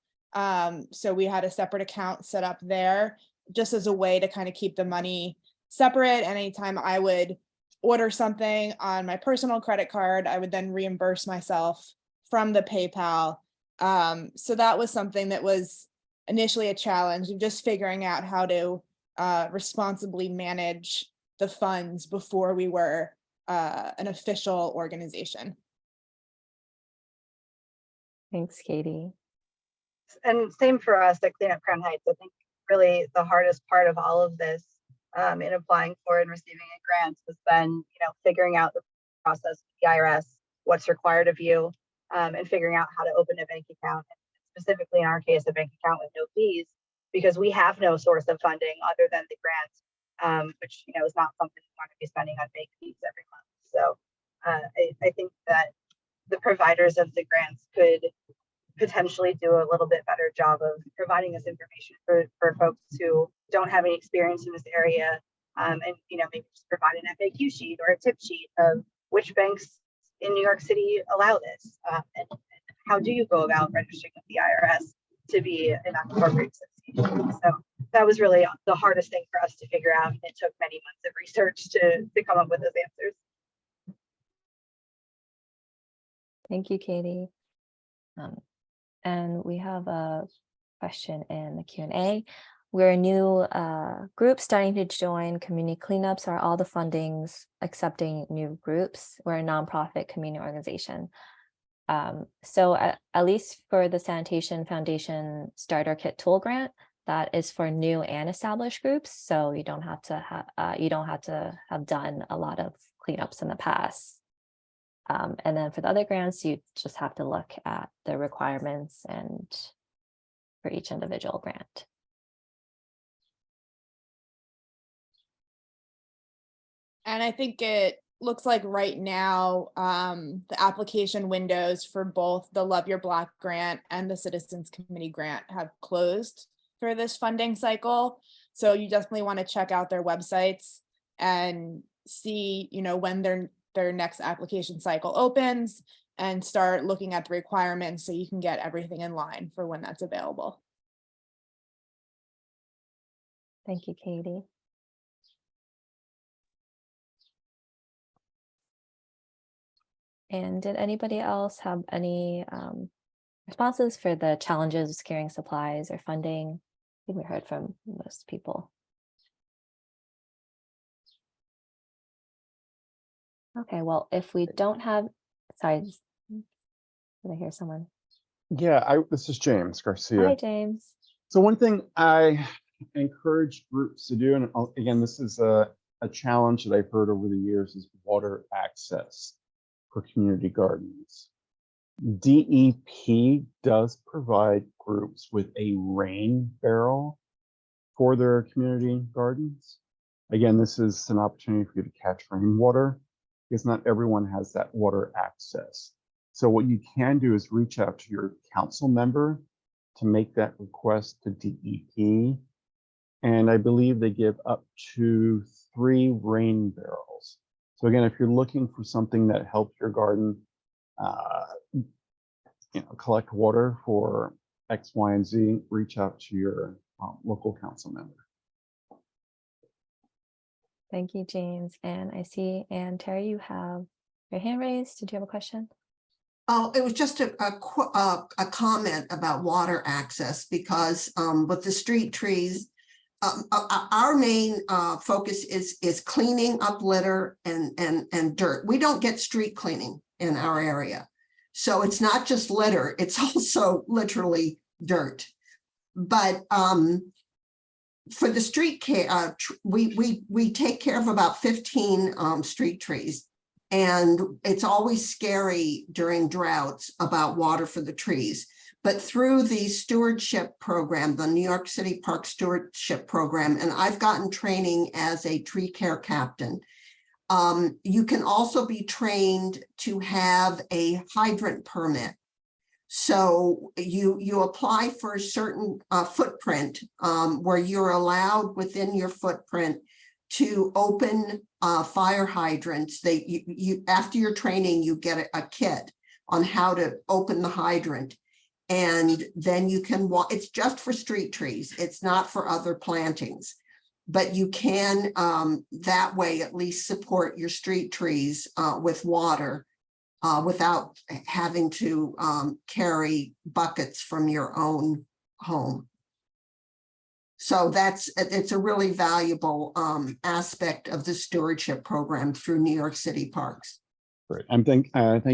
So we had a separate account set up there just as a way to kind of keep the money separate. Anytime I would order something on my personal credit card, I would then reimburse myself from the PayPal. So that was something that was initially a challenge of just figuring out how to responsibly manage the funds before we were an official organization. Thanks, Katie. And same for us at Clean Up Crown Heights. I think really the hardest part of all of this in applying for and receiving a grant has been, figuring out the process with the IRS, what's required of you, and figuring out how to open a bank account. Specifically in our case, a bank account with no fees, because we have no source of funding other than the grant, which is not something we want to be spending on bank fees every month. So I think that the providers of the grants could potentially do a little bit better job of providing this information for folks who don't have any experience in this area, and maybe just provide an FAQ sheet or a tip sheet of which banks in New York City allow this, and how do you go about registering with the IRS to be an unincorporated association. So that was really the hardest thing for us to figure out. It took many months of research to come up with those answers. Thank you, Katie. And we have a question in the Q&A. We're a new group starting to join community cleanups. Are all the fundings accepting new groups? We're a nonprofit community organization. So at least for the Sanitation Foundation Starter Kit Tool Grant, that is for new and established groups. So you don't have to have done a lot of cleanups in the past. And then for the other grants, you just have to look at the requirements and for each individual grant. And I think it looks like right now, the application windows for both the Love Your Block grant and the Citizens Committee grant have closed for this funding cycle. So you definitely want to check out their websites and see, when their next application cycle opens, and start looking at the requirements so you can get everything in line for when that's available. Thank you, Katie. And did anybody else have any responses for the challenges of securing supplies or funding? I think we heard from most people. Okay, well, if we don't have, sorry, did I hear someone? Yeah, this is James Garcia. Hi, James. So one thing I encourage groups to do, and again, this is a challenge that I've heard over the years, is water access for community gardens. DEP does provide groups with a rain barrel for their community gardens. Again, this is an opportunity for you to catch rainwater, because not everyone has that water access. So what you can do is reach out to your council member to make that request to DEP. And I believe they give up to 3 rain barrels. So again, if you're looking for something that helps your garden, collect water for X, Y, and Z, reach out to your local council member. Thank you, James. And I see, and Terry, you have your hand raised. Did you have a question? Oh, it was just a comment about water access, because with the street trees, our main focus is cleaning up litter and dirt. We don't get street cleaning in our area. So it's not just litter, it's also literally dirt. But for the street care, we take care of about 15 street trees. And it's always scary during droughts about water for the trees. But through the stewardship program, the New York City Park Stewardship Program, and I've gotten training as a tree care captain, you can also be trained to have a hydrant permit. So you apply for a certain footprint where you're allowed within your footprint to open fire hydrants. After your training, you get a kit on how to open the hydrant. And then you can walk, it's just for street trees. It's not for other plantings, but you can that way at least support your street trees with water without having to carry buckets from your own home. So it's a really valuable aspect of the stewardship program through New York City Parks. Great, and thank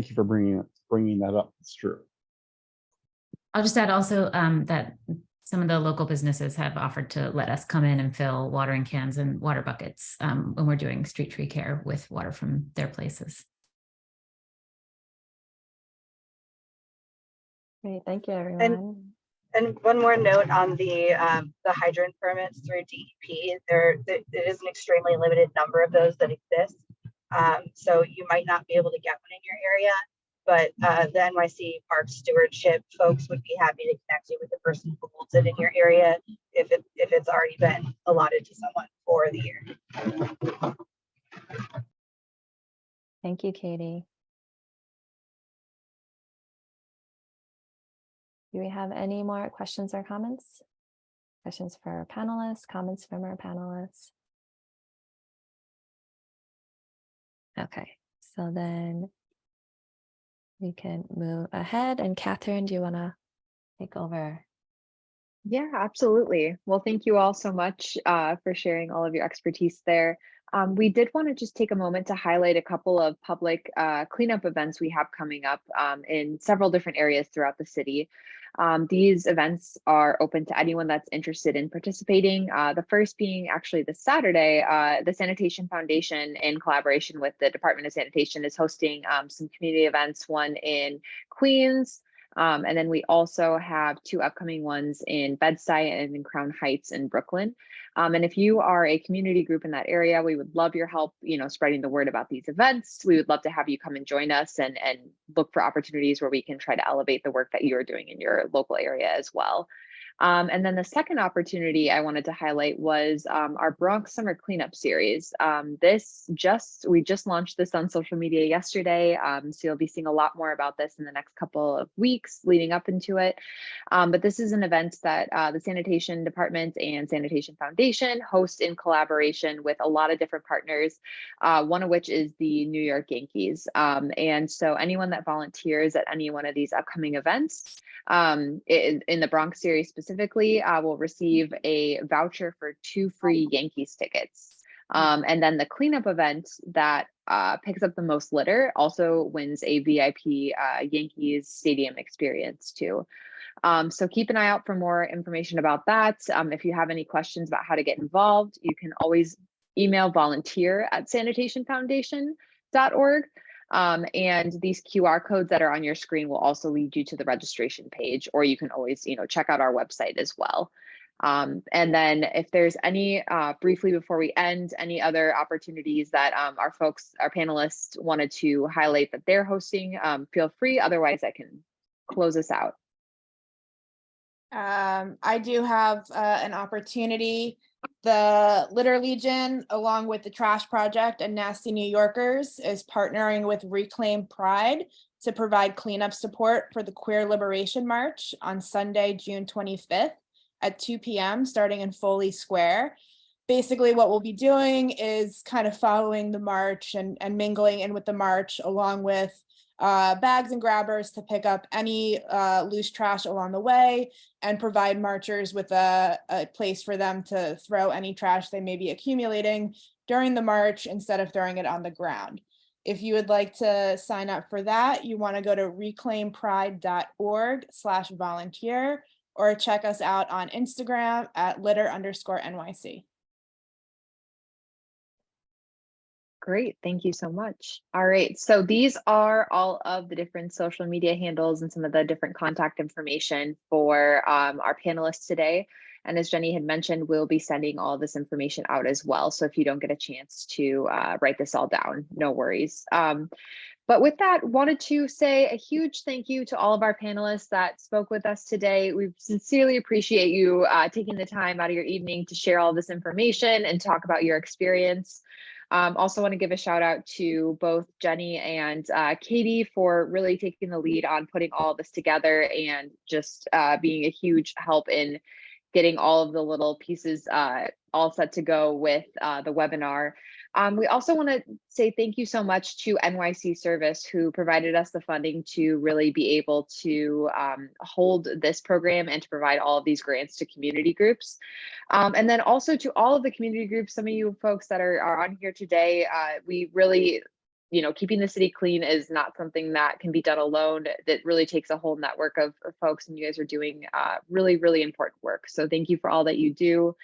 you for bringing that up. It's true. I'll just add also that some of the local businesses have offered to let us come in and fill watering cans and water buckets when we're doing street tree care with water from their places. Great, thank you, everyone. And one more note on the hydrant permits through DEP. It is an extremely limited number of those that exist. So you might not be able to get one in your area, but the NYC Park Stewardship folks would be happy to connect you with the person who holds it in your area if it's already been allotted to someone for the year. Thank you, Katie. Do we have any more questions or comments? Questions for our panelists, comments from our panelists? Okay, so then we can move ahead. And Catherine, do you want to take over? Yeah, absolutely. Well, thank you all so much for sharing all of your expertise there. We did want to just take a moment to highlight a couple of public cleanup events we have coming up in several different areas throughout the city. These events are open to anyone that's interested in participating. The first being actually this Saturday, the Sanitation Foundation, in collaboration with the Department of Sanitation, is hosting some community events, one in Queens, and then we also have 2 upcoming ones in Bed-Stuy and in Crown Heights in Brooklyn. And if you are a community group in that area, we would love your help, spreading the word about these events. We would love to have you come and join us and look for opportunities where we can try to elevate the work that you're doing in your local area as well. And then the second opportunity I wanted to highlight was our Bronx Summer Cleanup Series. We just launched this on social media yesterday, so you'll be seeing a lot more about this in the next couple of weeks leading up into it. But this is an event that the Sanitation Department and Sanitation Foundation host in collaboration with a lot of different partners, one of which is the New York Yankees. And so anyone that volunteers at any one of these upcoming events in the Bronx series specifically will receive a voucher for 2 free Yankees tickets. And then the cleanup event that picks up the most litter also wins a VIP Yankees stadium experience too. So keep an eye out for more information about that. If you have any questions about how to get involved, you can always email volunteer@sanitationfoundation.org. And these QR codes that are on your screen will also lead you to the registration page, or you can always, check out our website as well. And then if there's any, briefly before we end, any other opportunities that our panelists wanted to highlight that they're hosting, feel free. Otherwise, I can close us out. I do have an opportunity. The Litter Legion, along with the Trash Project and Nasty New Yorkers, is partnering with Reclaim Pride to provide cleanup support for the Queer Liberation March on Sunday, June 25th at 2 p.m. starting in Foley Square. Basically, what we'll be doing is kind of following the march and mingling in with the march, along with bags and grabbers to pick up any loose trash along the way and provide marchers with a place for them to throw any trash they may be accumulating during the march instead of throwing it on the ground. If you would like to sign up for that, you want to go to reclaimpride.org/volunteer or check us out on Instagram at litter_NYC. Great, thank you so much. All right, so these are all of the different social media handles and some of the different contact information for our panelists today. And as Jenny had mentioned, we'll be sending all this information out as well. So if you don't get a chance to write this all down, no worries. But with that, wanted to say a huge thank you to all of our panelists that spoke with us today. We sincerely appreciate you taking the time out of your evening to share all this information and talk about your experience. Also want to give a shout out to both Jenny and Katie for really taking the lead on putting all of this together and just being a huge help in getting all of the little pieces all set to go with the webinar. We also want to say thank you so much to NYC Service, who provided us the funding to really be able to hold this program and to provide all of these grants to community groups. And then also to all of the community groups, some of you folks that are on here today, we really you know, keeping the city clean is not something that can be done alone. That really takes a whole network of folks, and you guys are doing really, really important work. So thank you for all that you do.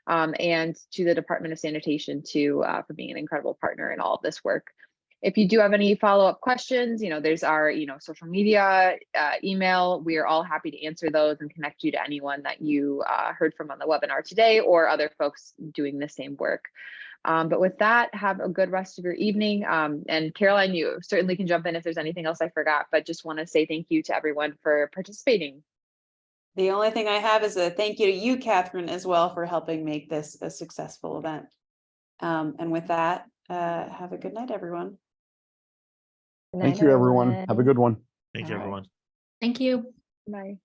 And to the Department of Sanitation too, for being an incredible partner in all of this work. If you do have any follow-up questions, you know, there's our, you know, social media, email. We are all happy to answer those and connect you to anyone that you heard from on the webinar today, or other folks doing the same work. But with that, have a good rest of your evening. And Caroline, you certainly can jump in if there's anything else I forgot, but just want to say thank you to everyone for participating. The only thing I have is a thank you to you, Catherine, as well, for helping make this a successful event. And with that, have a good night, everyone. Good Thank night, you, everyone. Have a good one. Thank you, All right. everyone. Thank you. Bye.